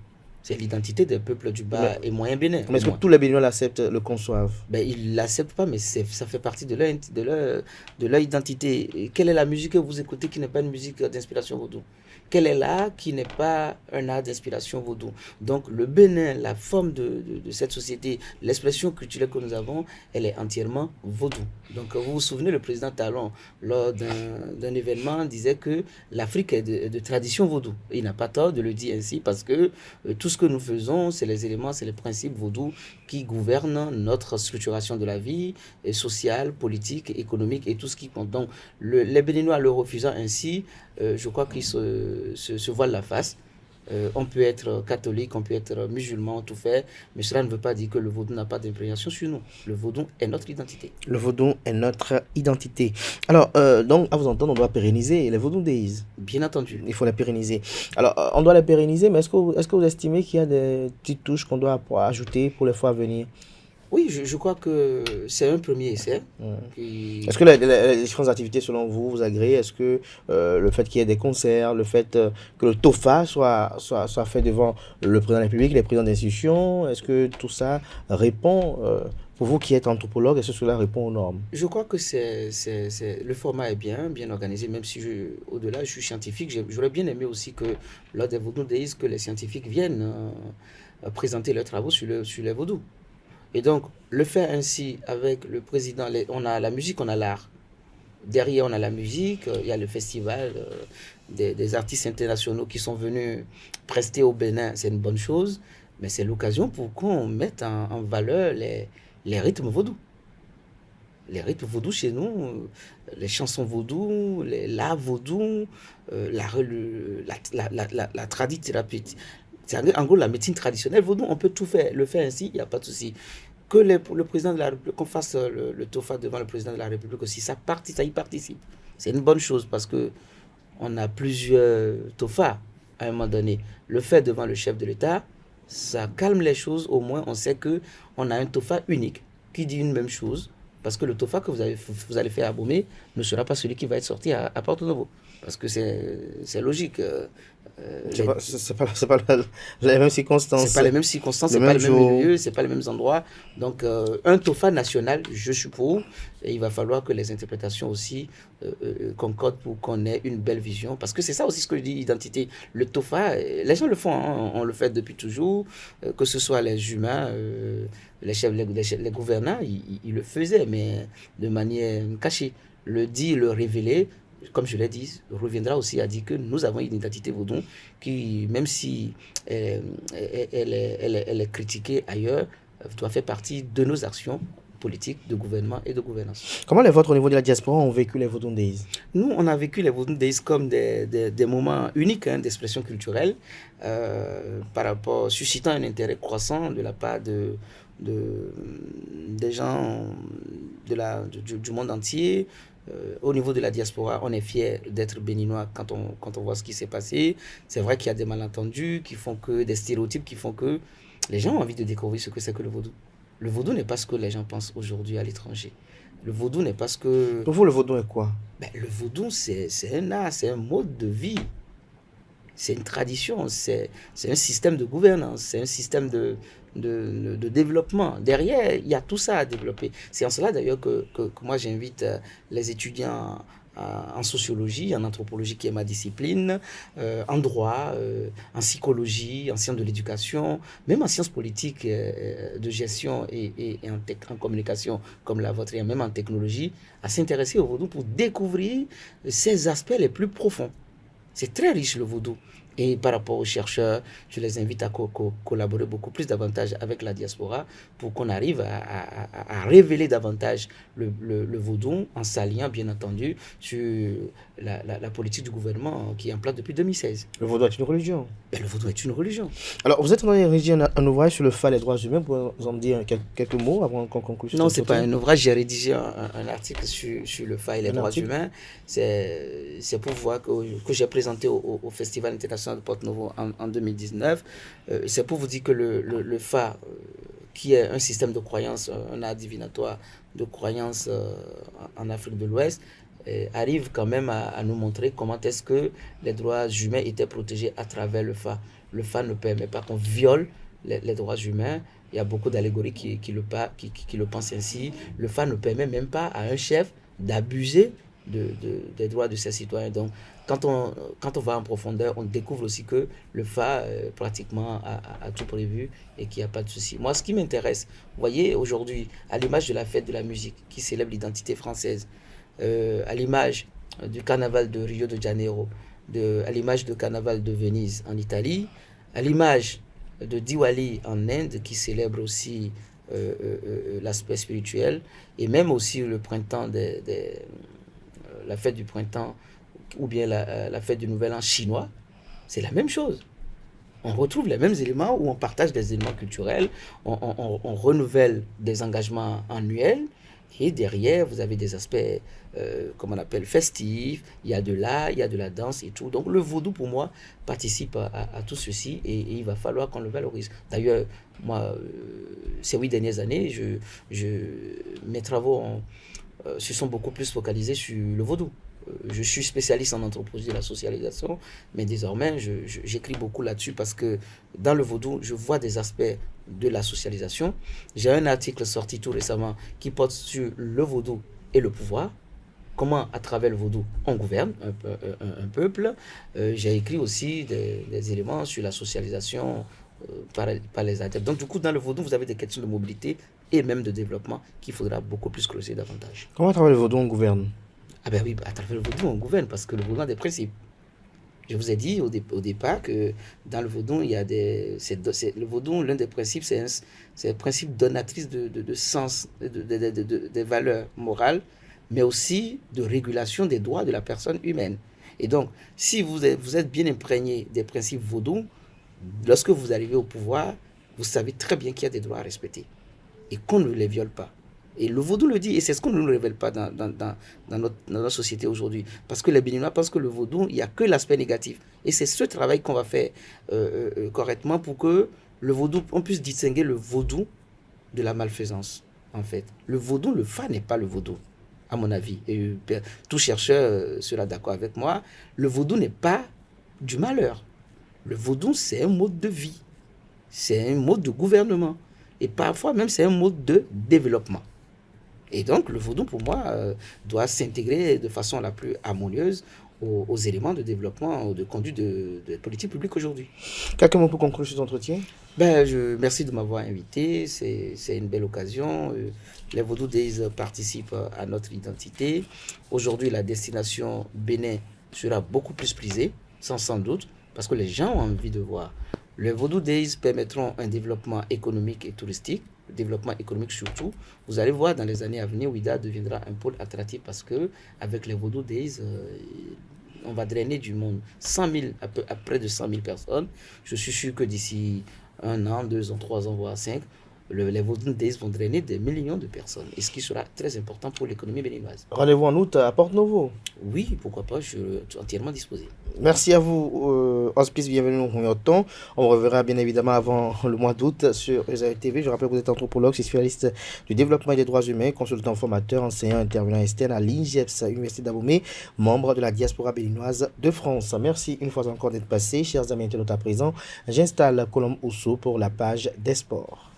C'est l'identité des peuples du bas et moyen Bénin. Mais est-ce que tous les Béninois l'acceptent, le conçoivent? Ils ne l'acceptent pas, mais ça fait partie de leur identité. Et quelle est la musique que vous écoutez qui n'est pas une musique d'inspiration vaudou? Quel est l'art qui n'est pas un art d'inspiration vaudou? Donc le Bénin, la forme de cette société, l'expression culturelle que nous avons, elle est entièrement vaudou. Donc vous vous souvenez, le président Talon, lors d'un événement, disait que l'Afrique est de tradition vaudou. Il n'a pas tort de le dire ainsi parce que tout ce que nous faisons, c'est les éléments, c'est les principes vaudous qui gouvernent notre structuration de la vie sociale, politique, économique et tout ce qui compte. Donc les Béninois le refusant ainsi, je crois qu'ils se voilent la face. On peut être catholique, on peut être musulman, tout faire, mais cela ne veut pas dire que le vaudou n'a pas d'imprégnation sur nous. Le vaudou est notre identité. Le vaudou est notre identité. Alors, donc, à vous entendre, on doit pérenniser les Vaudou Days. Bien entendu. Il faut les pérenniser. Alors, on doit les pérenniser, mais est-ce que vous estimez qu'il y a des petites touches qu'on doit ajouter pour les fois à venir? Oui, je crois que c'est un premier essai. Est-ce que les différentes activités, selon vous, vous agréez? Est-ce que le fait qu'il y ait des concerts, le fait que le TOFA soit fait devant le président de la République, les présidents d'institutions, est-ce que tout ça répond, pour vous qui êtes anthropologue, est-ce que cela répond aux normes? Je crois que le format est bien organisé, même si au-delà, je suis scientifique. J'aurais bien aimé aussi que lors des Vaudou Days, que les scientifiques viennent présenter leurs travaux sur les vaudous. Et donc, le faire ainsi avec le président, on a la musique, on a l'art. Derrière, on a la musique, il y a le festival des artistes internationaux qui sont venus prester au Bénin, c'est une bonne chose, mais c'est l'occasion pour qu'on mette en valeur les rythmes vaudous. Les rythmes vaudous chez nous, les chansons vaudous, l'art vaudou, la tradithérapie. C'est en gros la médecine traditionnelle vaudou, on peut tout faire, le faire ainsi, il n'y a pas de souci. Que le président de la République, qu'on fasse le TOFA devant le président de la République aussi, ça y participe. C'est une bonne chose parce que on a plusieurs TOFA à un moment donné. Le faire devant le chef de l'État, ça calme les choses, au moins on sait qu'on a un TOFA unique qui dit une même chose. Parce que le TOFA que vous allez faire à Bomé ne sera pas celui qui va être sorti à Porto Novo. Parce que c'est logique. C'est pas les mêmes circonstances. C'est pas les mêmes circonstances, c'est pas les mêmes lieux, c'est pas les mêmes endroits. Donc, un TOFA national, je suis pour. Et il va falloir que les interprétations aussi concordent pour qu'on ait une belle vision. Parce que c'est ça aussi ce que je dis, identité. Le TOFA, les gens le font, hein, on le fait depuis toujours. Que ce soit les humains, les chefs, les gouvernants, ils le faisaient, mais de manière cachée. Le dire, le révéler, comme je l'ai dit, reviendra aussi à dire que nous avons une identité vaudou qui, même si elle est critiquée ailleurs, doit faire partie de nos actions politiques, de gouvernement et de gouvernance. Comment les vôtres au niveau de la diaspora ont vécu les Vaudou Days? Nous, on a vécu les Vaudou Days comme des moments uniques d'expression culturelle, par rapport, suscitant un intérêt croissant de la part de des gens du monde entier. Au niveau de la diaspora, on est fiers d'être béninois quand on voit ce qui s'est passé. C'est vrai qu'il y a des malentendus qui font que, des stéréotypes qui font que les gens ont envie de découvrir ce que c'est que le vaudou. Le vaudou n'est pas ce que les gens pensent aujourd'hui à l'étranger. Le vaudou n'est pas ce que... Pour vous, le vaudou est quoi? Le vaudou, c'est un art, c'est un mode de vie. C'est une tradition, c'est un système de gouvernance, c'est un système de développement. Derrière, il y a tout ça à développer. C'est en cela d'ailleurs que moi j'invite les étudiants en sociologie, en anthropologie qui est ma discipline, en droit, en psychologie, en sciences de l'éducation, même en sciences politiques de gestion et en communication comme la vôtre, et même en technologie, à s'intéresser au vaudou pour découvrir ses aspects les plus profonds. C'est très riche le vaudou. Et par rapport aux chercheurs, je les invite à collaborer beaucoup plus davantage avec la diaspora pour qu'on arrive à révéler davantage le vaudou en s'alliant bien entendu sur la politique du gouvernement qui est en place depuis 2016. Le vaudou est une religion. Le vaudou est une religion. Alors, vous êtes en train de rédiger un ouvrage sur le FA, les droits humains. Vous pouvez en dire quelques mots avant qu'on conclue? Non, ce n'est pas un ouvrage. J'ai rédigé un article sur le FA et les droits humains. C'est pour voir que j'ai présenté au Festival international de Porto-Novo en 2019. C'est pour vous dire que le FA, qui est un système de croyance, un art divinatoire de croyance en Afrique de l'Ouest, arrive quand même à nous montrer comment est-ce que les droits humains étaient protégés à travers le FA. Le FA ne permet pas qu'on viole les droits humains. Il y a beaucoup d'allégories qui le pensent ainsi. Le FA ne permet même pas à un chef d'abuser des droits de ses citoyens. Donc, quand on va en profondeur, on découvre aussi que le FA pratiquement a tout prévu et qu'il n'y a pas de souci. Moi, ce qui m'intéresse, vous voyez, aujourd'hui, à l'image de la fête de la musique qui célèbre l'identité française, à l'image du carnaval de Rio de Janeiro, à l'image du carnaval de Venise en Italie, à l'image de Diwali en Inde qui célèbre aussi l'aspect spirituel, et même aussi le printemps, la fête du printemps ou bien la fête du Nouvel An chinois, c'est la même chose. On retrouve les mêmes éléments où on partage des éléments culturels, on renouvelle des engagements annuels, et derrière, vous avez des aspects, comme on appelle, festifs, il y a de l'art, il y a de la danse et tout. Donc le vaudou, pour moi, participe à tout ceci et il va falloir qu'on le valorise. D'ailleurs, moi, ces 8 dernières années, mes travaux se sont beaucoup plus focalisés sur le vaudou. Je suis spécialiste en anthropologie de la socialisation, mais désormais, j'écris beaucoup là-dessus parce que dans le vaudou, je vois des aspects de la socialisation. J'ai un article sorti tout récemment qui porte sur le vaudou et le pouvoir. Comment, à travers le vaudou, on gouverne un peuple. J'ai écrit aussi des éléments sur la socialisation par les adeptes. Donc, du coup, dans le vaudou, vous avez des questions de mobilité et même de développement qu'il faudra beaucoup plus creuser davantage. Comment, à travers le vaudou, on gouverne? Ah ben oui, à travers le vaudou, on gouverne parce que le vaudou a des principes. Je vous ai dit au départ que dans le vaudou, il y a le vaudou, l'un des principes, c'est le principe donatrice de sens, des valeurs morales, mais aussi de régulation des droits de la personne humaine. Et donc, si vous êtes bien imprégné des principes vaudou, lorsque vous arrivez au pouvoir, vous savez très bien qu'il y a des droits à respecter et qu'on ne les viole pas. Et le vaudou le dit, et c'est ce qu'on ne nous révèle pas dans notre société aujourd'hui. Parce que les Béninois pensent que le vaudou, il n'y a que l'aspect négatif. Et c'est ce travail qu'on va faire correctement pour que le vaudou, on puisse distinguer le vaudou de la malfaisance, en fait. Le vaudou, le fa n'est pas le vaudou, à mon avis. Et tout chercheur sera d'accord avec moi. Le vaudou n'est pas du malheur. Le vaudou, c'est un mode de vie. C'est un mode de gouvernement. Et parfois même, c'est un mode de développement. Et donc, le vaudou, pour moi, doit s'intégrer de façon la plus harmonieuse aux éléments de développement, de conduite de politique publique aujourd'hui. Quelques mots pour conclure cet entretien? Merci de m'avoir invité. C'est une belle occasion. Les Vaudou Days participent à notre identité. Aujourd'hui, la destination Bénin sera beaucoup plus prisée, sans doute, parce que les gens ont envie de voir. Les Vaudou Days permettront un développement économique et touristique, développement économique surtout. Vous allez voir dans les années à venir, Ouida deviendra un pôle attractif parce que avec les Vaudou Days, on va drainer du monde 100 000, à près de 100 000 personnes. Je suis sûr que d'ici 1 an, 2 ans, 3 ans, voire 5, les Volundays vont drainer des millions de personnes, et ce qui sera très important pour l'économie béninoise. Rendez-vous en août à Porte-Novo. Oui, pourquoi pas, je suis entièrement disposé. Merci à vous, Hospice Bienvenue au Moyoton. On reverra bien évidemment avant le mois d'août sur ESAE TV. Je rappelle que vous êtes anthropologue, spécialiste du développement et des droits humains, consultant formateur, enseignant, intervenant externe à l'INGEPS, Université d'Abomey, membre de la diaspora béninoise de France. Merci une fois encore d'être passé. Chers amis internautes à présent, j'installe Colombe Ousso pour la page des sports.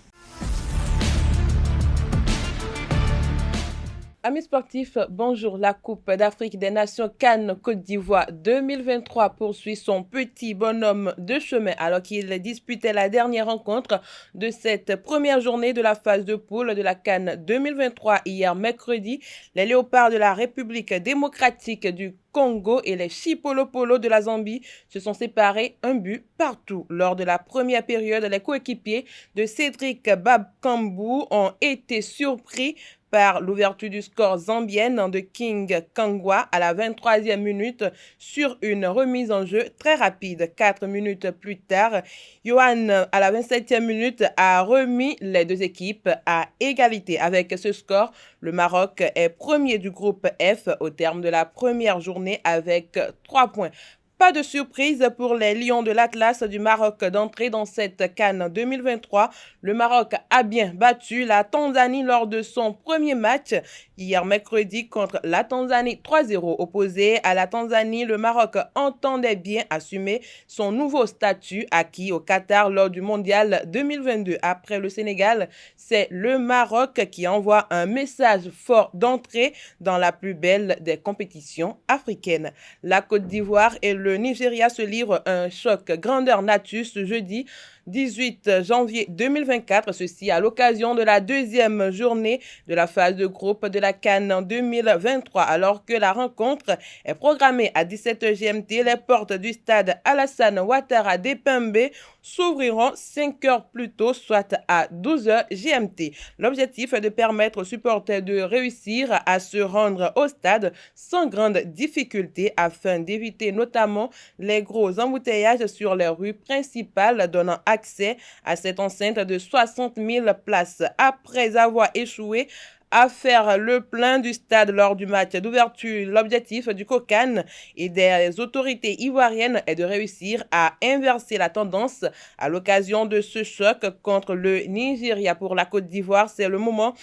Amis sportifs, bonjour. La Coupe d'Afrique des Nations Cannes Côte d'Ivoire 2023 poursuit son petit bonhomme de chemin alors qu'il disputait la dernière rencontre de cette première journée de la phase de poule de la Cannes 2023 hier mercredi. Les Léopards de la République démocratique du Congo et les Chipolopolo de la Zambie se sont séparés un but partout. Lors de la première période, les coéquipiers de Cédric Babkambou ont été surpris par l'ouverture du score zambienne de King Kangwa à la 23e minute sur une remise en jeu très rapide. 4 minutes plus tard, Johan à la 27e minute a remis les deux équipes à égalité. Avec ce score, le Maroc est premier du groupe F au terme de la première journée avec 3 points. Pas de surprise pour les Lions de l'Atlas du Maroc d'entrer dans cette CAN 2023. Le Maroc a bien battu la Tanzanie lors de son premier match hier mercredi contre la Tanzanie 3-0. Opposé à la Tanzanie, le Maroc entendait bien assumer son nouveau statut acquis au Qatar lors du Mondial 2022. Après le Sénégal, c'est le Maroc qui envoie un message fort d'entrée dans la plus belle des compétitions africaines. La Côte d'Ivoire et le Nigeria se livrent un choc grandeur nature ce jeudi 18 janvier 2024, ceci à l'occasion de la deuxième journée de la phase de groupe de la CAN 2023. Alors que la rencontre est programmée à 17h GMT, les portes du stade Alassane Ouattara d'Epembe s'ouvriront 5 heures plus tôt, soit à 12h GMT. L'objectif est de permettre aux supporters de réussir à se rendre au stade sans grande difficulté afin d'éviter notamment les gros embouteillages sur les rues principales donnant accès à cette enceinte de 60 000 places. Après avoir échoué à faire le plein du stade lors du match d'ouverture, l'objectif du COCAN et des autorités ivoiriennes est de réussir à inverser la tendance à l'occasion de ce choc contre le Nigeria. Pour la Côte d'Ivoire, c'est le moment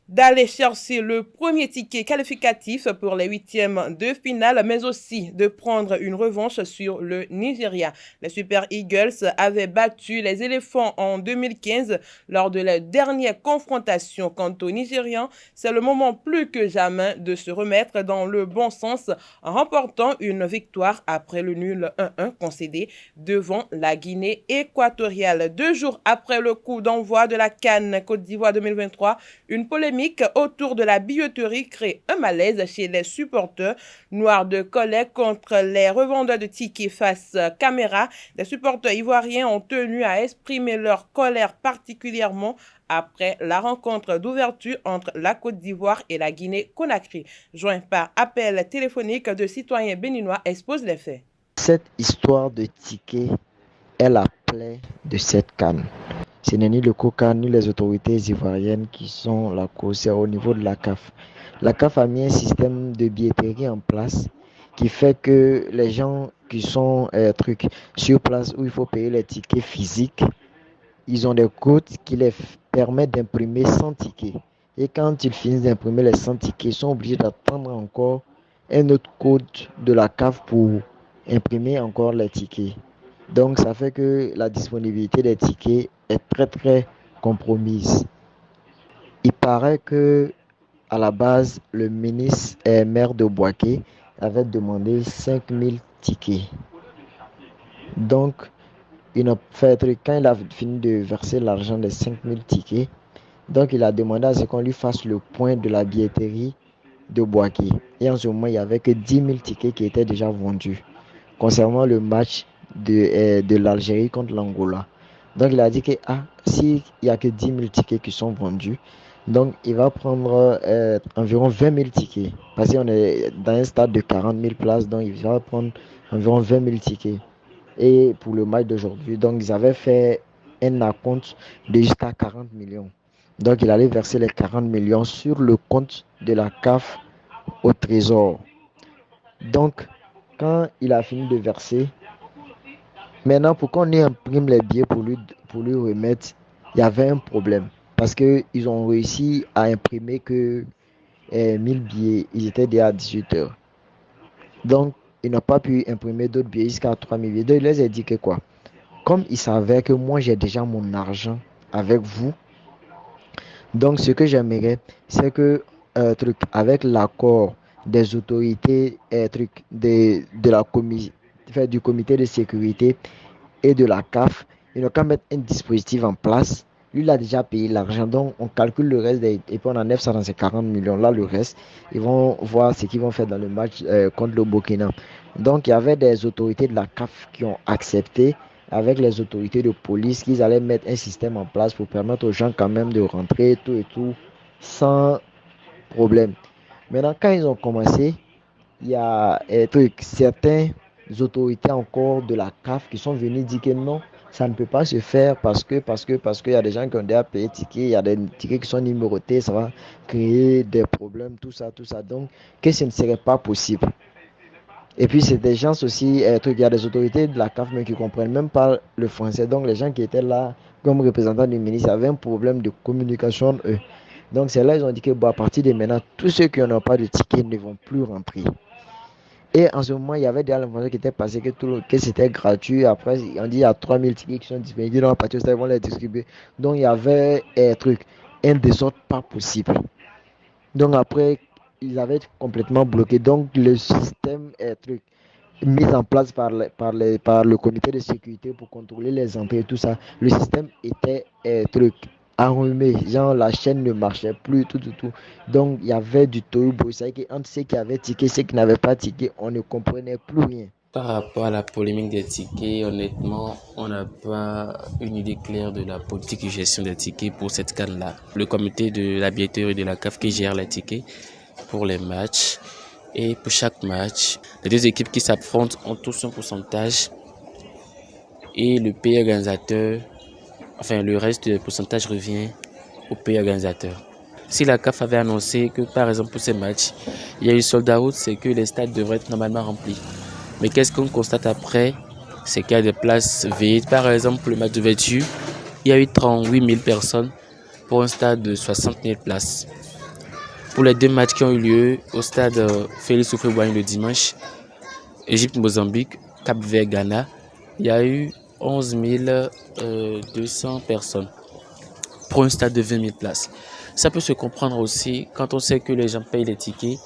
d'aller chercher le premier ticket qualificatif pour les huitièmes de finale, mais aussi de prendre une revanche sur le Nigeria. Les Super Eagles avaient battu les éléphants en 2015 lors de la dernière confrontation. Quant aux Nigérians, c'est le moment plus que jamais de se remettre dans le bon sens en remportant une victoire après le nul 1-1 concédé devant la Guinée équatoriale. 2 jours après le coup d'envoi de la CAN Côte d'Ivoire 2023, une polémique autour de la billetterie crée un malaise chez les supporters. Noirs de colère contre les revendeurs de tickets face caméra, les supporters ivoiriens ont tenu à exprimer leur colère particulièrement après la rencontre d'ouverture entre la Côte d'Ivoire et la Guinée-Conakry. Joint par appel téléphonique de citoyens béninois, expose les faits. Cette histoire de tickets est la plaie de cette CAN. Ce n'est ni le COCAN ni les autorités ivoiriennes qui sont la cause, c'est au niveau de la CAF. La CAF a mis un système de billetterie en place qui fait que les gens qui sont sur place où il faut payer les tickets physiques, ils ont des codes qui les permettent d'imprimer 100 tickets. Et quand ils finissent d'imprimer les 100 tickets, ils sont obligés d'attendre encore un autre code de la CAF pour imprimer encore les tickets. Donc ça fait que la disponibilité des tickets est très très compromise. Il paraît que à la base, le ministre et maire de Bouaké avait demandé 5000 tickets. Donc, quand il a fini de verser l'argent des 5000 tickets, donc il a demandé à ce qu'on lui fasse le point de la billetterie de Bouaké. Et en ce moment, il n'y avait que 10 000 tickets qui étaient déjà vendus concernant le match de l'Algérie contre l'Angola. Donc il a dit que s'il n'y a que 10 000 tickets qui sont vendus, donc il va prendre environ 20 000 tickets. Parce qu'on est dans un stade de 40 000 places, donc il va prendre environ 20 000 tickets. Et pour le match d'aujourd'hui, donc ils avaient fait un acompte de jusqu'à 40 millions. Donc, il allait verser les 40 millions sur le compte de la CAF au trésor. Donc, quand il a fini de verser, maintenant, pour qu'on imprime les billets pour lui remettre, il y avait un problème. Parce qu'ils ont réussi à imprimer que 1000 billets. Ils étaient déjà à 18 h. Donc, ils n'ont pas pu imprimer d'autres billets jusqu'à 3000 billets. Donc, il les a dit que quoi? Comme ils savaient que moi, j'ai déjà mon argent avec vous, donc ce que j'aimerais, c'est que avec l'accord des autorités du comité de sécurité et de la CAF, ils n'ont qu'à mettre un dispositif en place. Lui, il a déjà payé l'argent, donc on calcule le reste et puis on enlève ça dans ces 40 millions. Là, le reste, ils vont voir ce qu'ils vont faire dans le match contre le Burkina. Donc, il y avait des autorités de la CAF qui ont accepté, avec les autorités de police, qu'ils allaient mettre un système en place pour permettre aux gens quand même de rentrer, tout et tout, sans problème. Maintenant, quand ils ont commencé, il y a certaines autorités encore de la CAF qui sont venues dire que non, ça ne peut pas se faire parce qu'il y a des gens qui ont déjà payé tickets, il y a des tickets qui sont numérotés, ça va créer des problèmes, tout ça. Donc, que ce ne serait pas possible. Et puis, c'est des gens aussi, il y a des autorités de la CAF mais qui ne comprennent même pas le français. Donc, les gens qui étaient là comme représentants du ministre avaient un problème de communication, eux. Donc, c'est là ils ont dit que à partir de maintenant, tous ceux qui n'ont pas de ticket ne vont plus rentrer. Et en ce moment, il y avait déjà l'information qui était passée que c'était gratuit. Après, on dit il y a 3000 tickets qui sont disponibles. Donc, à partir de ça, ils vont les distribuer. Donc, il y avait un désordre pas possible. Donc, après, ils avaient complètement bloqué. Donc, le système mis en place par le comité de sécurité pour contrôler les entrées et tout ça, le système était enrhumé, genre la chaîne ne marchait plus, tout. Donc il y avait du tohu-bohu, c'est-à-dire qu'entre ceux qui avaient ticket et ceux qui n'avaient pas ticket, on ne comprenait plus rien. Par rapport à la polémique des tickets, honnêtement, on n'a pas une idée claire de la politique de gestion des tickets pour cette CAN-là. Le comité de la billetterie de la CAF qui gère les tickets pour les matchs. Et pour chaque match, les deux équipes qui s'affrontent ont tous un pourcentage. Et le pays organisateur, enfin le reste du pourcentage revient au pays organisateur. Si la CAF avait annoncé que par exemple pour ces matchs, il y a eu sold out, c'est que les stades devraient être normalement remplis. Mais qu'est-ce qu'on constate après? C'est qu'il y a des places vides. Par exemple pour le match d'ouverture, il y a eu 38 000 personnes pour un stade de 60 000 places. Pour les deux matchs qui ont eu lieu au stade Félix Houphouët-Boigny le dimanche, Égypte-Mozambique, Cap-Vert-Ghana, il y a eu 11 200 personnes pour un stade de 20 000 places. Ça peut se comprendre aussi quand on sait que les gens payent les tickets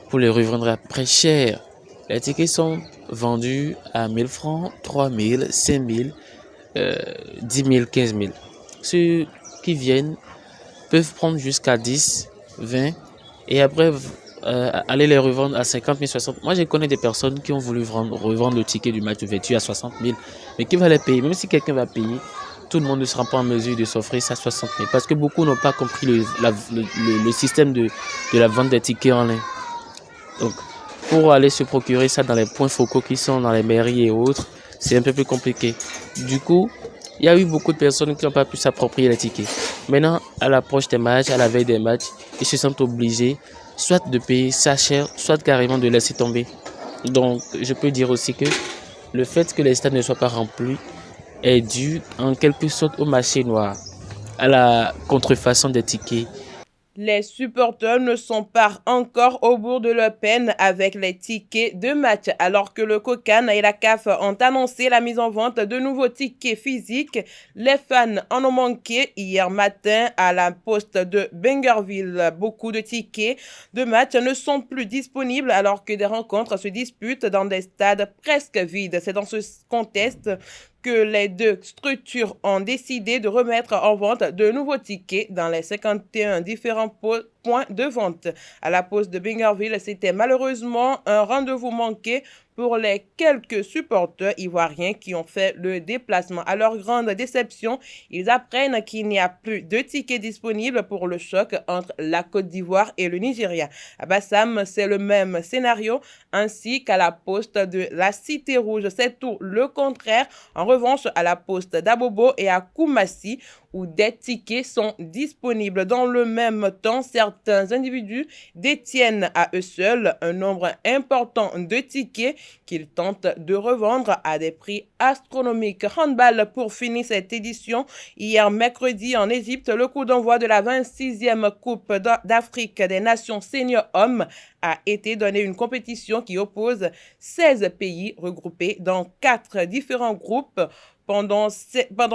pour les revendre à très cher. Les tickets sont vendus à 1 000 francs, 3 000, 5 000, 10 000, 15 000. Ceux qui viennent peuvent prendre jusqu'à 10, 20 et après aller les revendre à 50 000, 60 000. Moi, je connais des personnes qui ont voulu revendre le ticket du match d'ouverture à 60 000. Mais qui va les payer? Même si quelqu'un va payer, tout le monde ne sera pas en mesure de s'offrir ça à 60 000. Parce que beaucoup n'ont pas compris le système de la vente des tickets en ligne. Donc, pour aller se procurer ça dans les points focaux qui sont dans les mairies et autres, c'est un peu plus compliqué. Du coup, il y a eu beaucoup de personnes qui n'ont pas pu s'approprier les tickets. Maintenant, à l'approche des matchs, à la veille des matchs, ils se sentent obligés soit de payer ça cher, soit carrément de laisser tomber. Donc, je peux dire aussi que le fait que les stades ne soient pas remplis est dû en quelque sorte au marché noir, à la contrefaçon des tickets. Les supporters ne sont pas encore au bout de leur peine avec les tickets de match, alors que le COCAN et la CAF ont annoncé la mise en vente de nouveaux tickets physiques. Les fans en ont manqué hier matin à la poste de Bengerville. Beaucoup de tickets de match ne sont plus disponibles alors que des rencontres se disputent dans des stades presque vides. C'est dans ce contexte que les deux structures ont décidé de remettre en vente de nouveaux tickets dans les 51 différents points de vente. À la pause de Bingerville, c'était malheureusement un rendez-vous manqué pour les quelques supporters ivoiriens qui ont fait le déplacement. À leur grande déception, ils apprennent qu'il n'y a plus de tickets disponibles pour le choc entre la Côte d'Ivoire et le Nigeria. À Bassam, c'est le même scénario, ainsi qu'à la poste de la Cité Rouge. C'est tout le contraire. En revanche, à la poste d'Abobo et à Koumassi, où des tickets sont disponibles. Dans le même temps, certains individus détiennent à eux seuls un nombre important de tickets qu'ils tentent de revendre à des prix astronomiques. Handball pour finir cette édition. Hier mercredi en Égypte, le coup d'envoi de la 26e Coupe d'Afrique des Nations Senior Hommes a été donné, une compétition qui oppose 16 pays regroupés dans 4 différents groupes. Pendant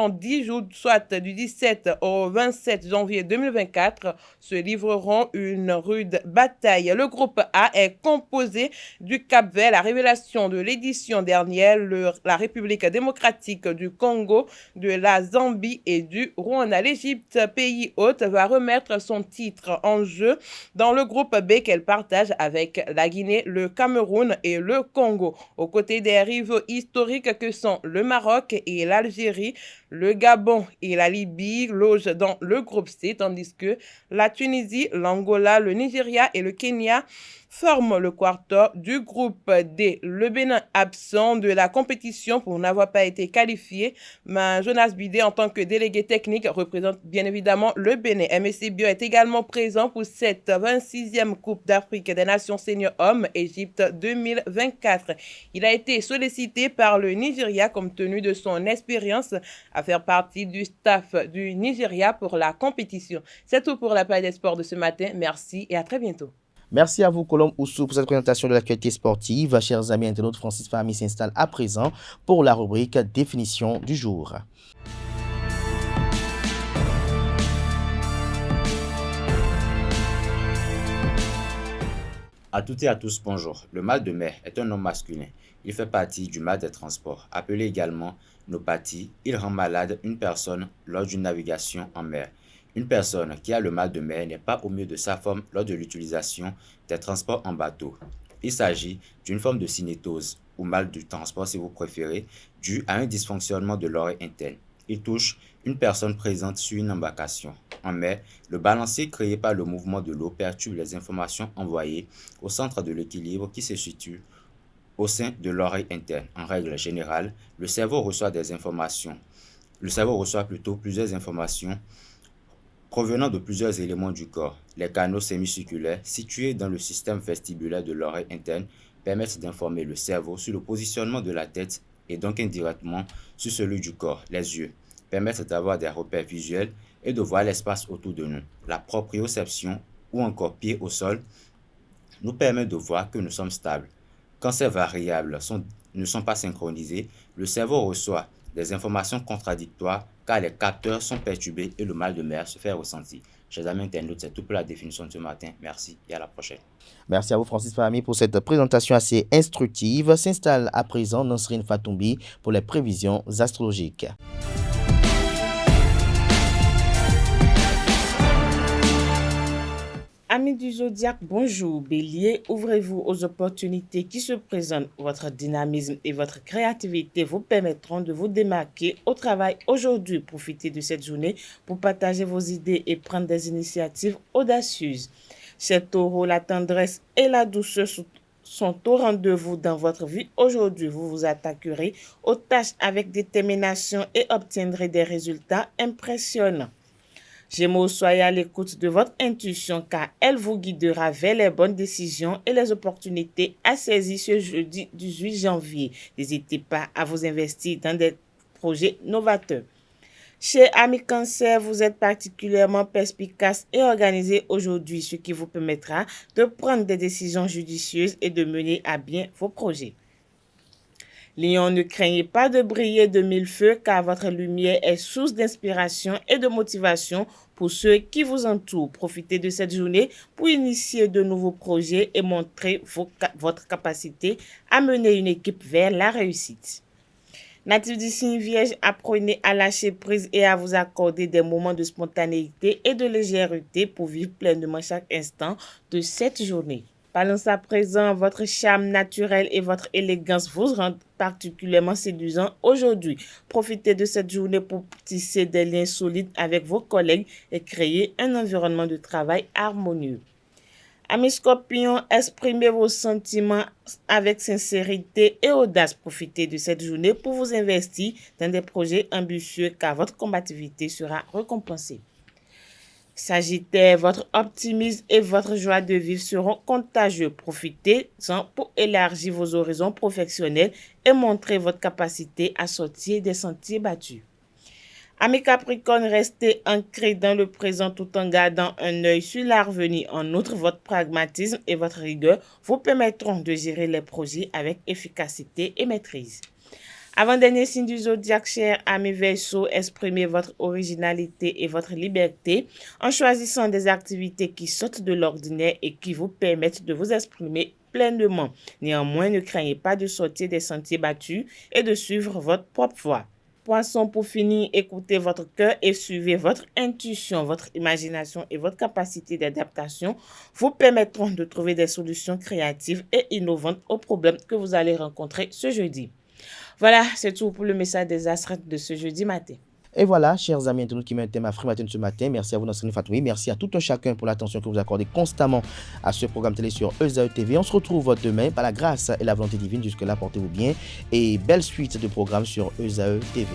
10 jours, soit du 17 au 27 janvier 2024, se livreront une rude bataille. Le groupe A est composé du Cap-Vert, la révélation de l'édition dernière, la République démocratique du Congo, de la Zambie et du Rwanda. L'Égypte, pays hôte, va remettre son titre en jeu dans le groupe B qu'elle partage avec la Guinée, le Cameroun et le Congo. Aux côtés des rivaux historiques que sont le Maroc et l'Algérie, le Gabon et la Libye logent dans le groupe C, tandis que la Tunisie, l'Angola, le Nigeria et le Kenya forment le quartet du groupe D. Le Bénin, absent de la compétition pour n'avoir pas été qualifié, mais Jonas Bidé, en tant que délégué technique, représente bien évidemment le Bénin. MSC Bio est également présent pour cette 26e Coupe d'Afrique des Nations Senior Hommes Égypte 2024. Il a été sollicité par le Nigeria compte tenu de son expérience à faire partie du staff du Nigeria pour la compétition. C'est tout pour la page des sports de ce matin. Merci et à très bientôt. Merci à vous, Colombe Oussou, pour cette présentation de l'actualité sportive. Chers amis internautes, Francis Fahmi s'installe à présent pour la rubrique Définition du jour. À toutes et à tous, bonjour. Le mal de mer est un nom masculin. Il fait partie du mal des transports, appelé également nopathie. Il rend malade une personne lors d'une navigation en mer. Une personne qui a le mal de mer n'est pas au mieux de sa forme lors de l'utilisation des transports en bateau. Il s'agit d'une forme de cinétose, ou mal du transport si vous préférez, due à un dysfonctionnement de l'oreille interne. Il touche une personne présente sur une embarcation. En mer, le balancier créé par le mouvement de l'eau perturbe les informations envoyées au centre de l'équilibre qui se situe au sein de l'oreille interne. En règle générale, le cerveau reçoit plusieurs informations provenant de plusieurs éléments du corps. Les canaux sémicirculaires situés dans le système vestibulaire de l'oreille interne permettent d'informer le cerveau sur le positionnement de la tête et donc indirectement sur celui du corps. Les yeux permettent d'avoir des repères visuels et de voir l'espace autour de nous. La proprioception ou encore pied au sol nous permet de voir que nous sommes stables. Quand ces variables ne sont pas synchronisées, le cerveau reçoit des informations contradictoires car les capteurs sont perturbés et le mal de mer se fait ressentir. Chers amis internautes, c'est tout pour la définition de ce matin. Merci et à la prochaine. Merci à vous, Francis Fahmi, pour cette présentation assez instructive. S'installe à présent Nasrine Fatoumbi pour les prévisions astrologiques. Amis du zodiaque, bonjour. Bélier, ouvrez-vous aux opportunités qui se présentent. Votre dynamisme et votre créativité vous permettront de vous démarquer au travail aujourd'hui. Profitez de cette journée pour partager vos idées et prendre des initiatives audacieuses. Chers taureaux, la tendresse et la douceur sont au rendez-vous dans votre vie aujourd'hui. Vous vous attaquerez aux tâches avec détermination et obtiendrez des résultats impressionnants. Gémeaux, soyez à l'écoute de votre intuition car elle vous guidera vers les bonnes décisions et les opportunités à saisir ce jeudi 18 janvier. N'hésitez pas à vous investir dans des projets novateurs. Chez Amis Cancer, vous êtes particulièrement perspicace et organisé aujourd'hui, ce qui vous permettra de prendre des décisions judicieuses et de mener à bien vos projets. Lion, ne craignez pas de briller de mille feux car votre lumière est source d'inspiration et de motivation pour ceux qui vous entourent. Profitez de cette journée pour initier de nouveaux projets et montrer votre capacité à mener une équipe vers la réussite. Natif du signe Vierge, apprenez à lâcher prise et à vous accorder des moments de spontanéité et de légèreté pour vivre pleinement chaque instant de cette journée. Balance à présent, votre charme naturel et votre élégance vous rendent particulièrement séduisant aujourd'hui. Profitez de cette journée pour tisser des liens solides avec vos collègues et créer un environnement de travail harmonieux. Amis Scorpions, exprimez vos sentiments avec sincérité et audace. Profitez de cette journée pour vous investir dans des projets ambitieux car votre combativité sera récompensée. Sagittaire, votre optimisme et votre joie de vivre seront contagieux. Profitez-en pour élargir vos horizons professionnels et montrer votre capacité à sortir des sentiers battus. Amis Capricorne, restez ancrés dans le présent tout en gardant un œil sur l'avenir. En outre, votre pragmatisme et votre rigueur vous permettront de gérer les projets avec efficacité et maîtrise. Avant-dernier signe du zodiaque, cher amis Verseau, exprimez votre originalité et votre liberté en choisissant des activités qui sortent de l'ordinaire et qui vous permettent de vous exprimer pleinement. Néanmoins, ne craignez pas de sortir des sentiers battus et de suivre votre propre voie. Poisson, pour finir, écoutez votre cœur et suivez votre intuition. Votre imagination et votre capacité d'adaptation vous permettront de trouver des solutions créatives et innovantes aux problèmes que vous allez rencontrer ce jeudi. Voilà, c'est tout pour le message des astres de ce jeudi matin. Et voilà, chers amis internautes qui m'intègrent ma free matin ce matin. Merci à vous, Nasrine Fatoui. Merci à tout un chacun pour l'attention que vous accordez constamment à ce programme télé sur EZAE TV. On se retrouve demain par la grâce et la volonté divine. Jusque-là, portez-vous bien et belle suite de programmes sur EZAE TV.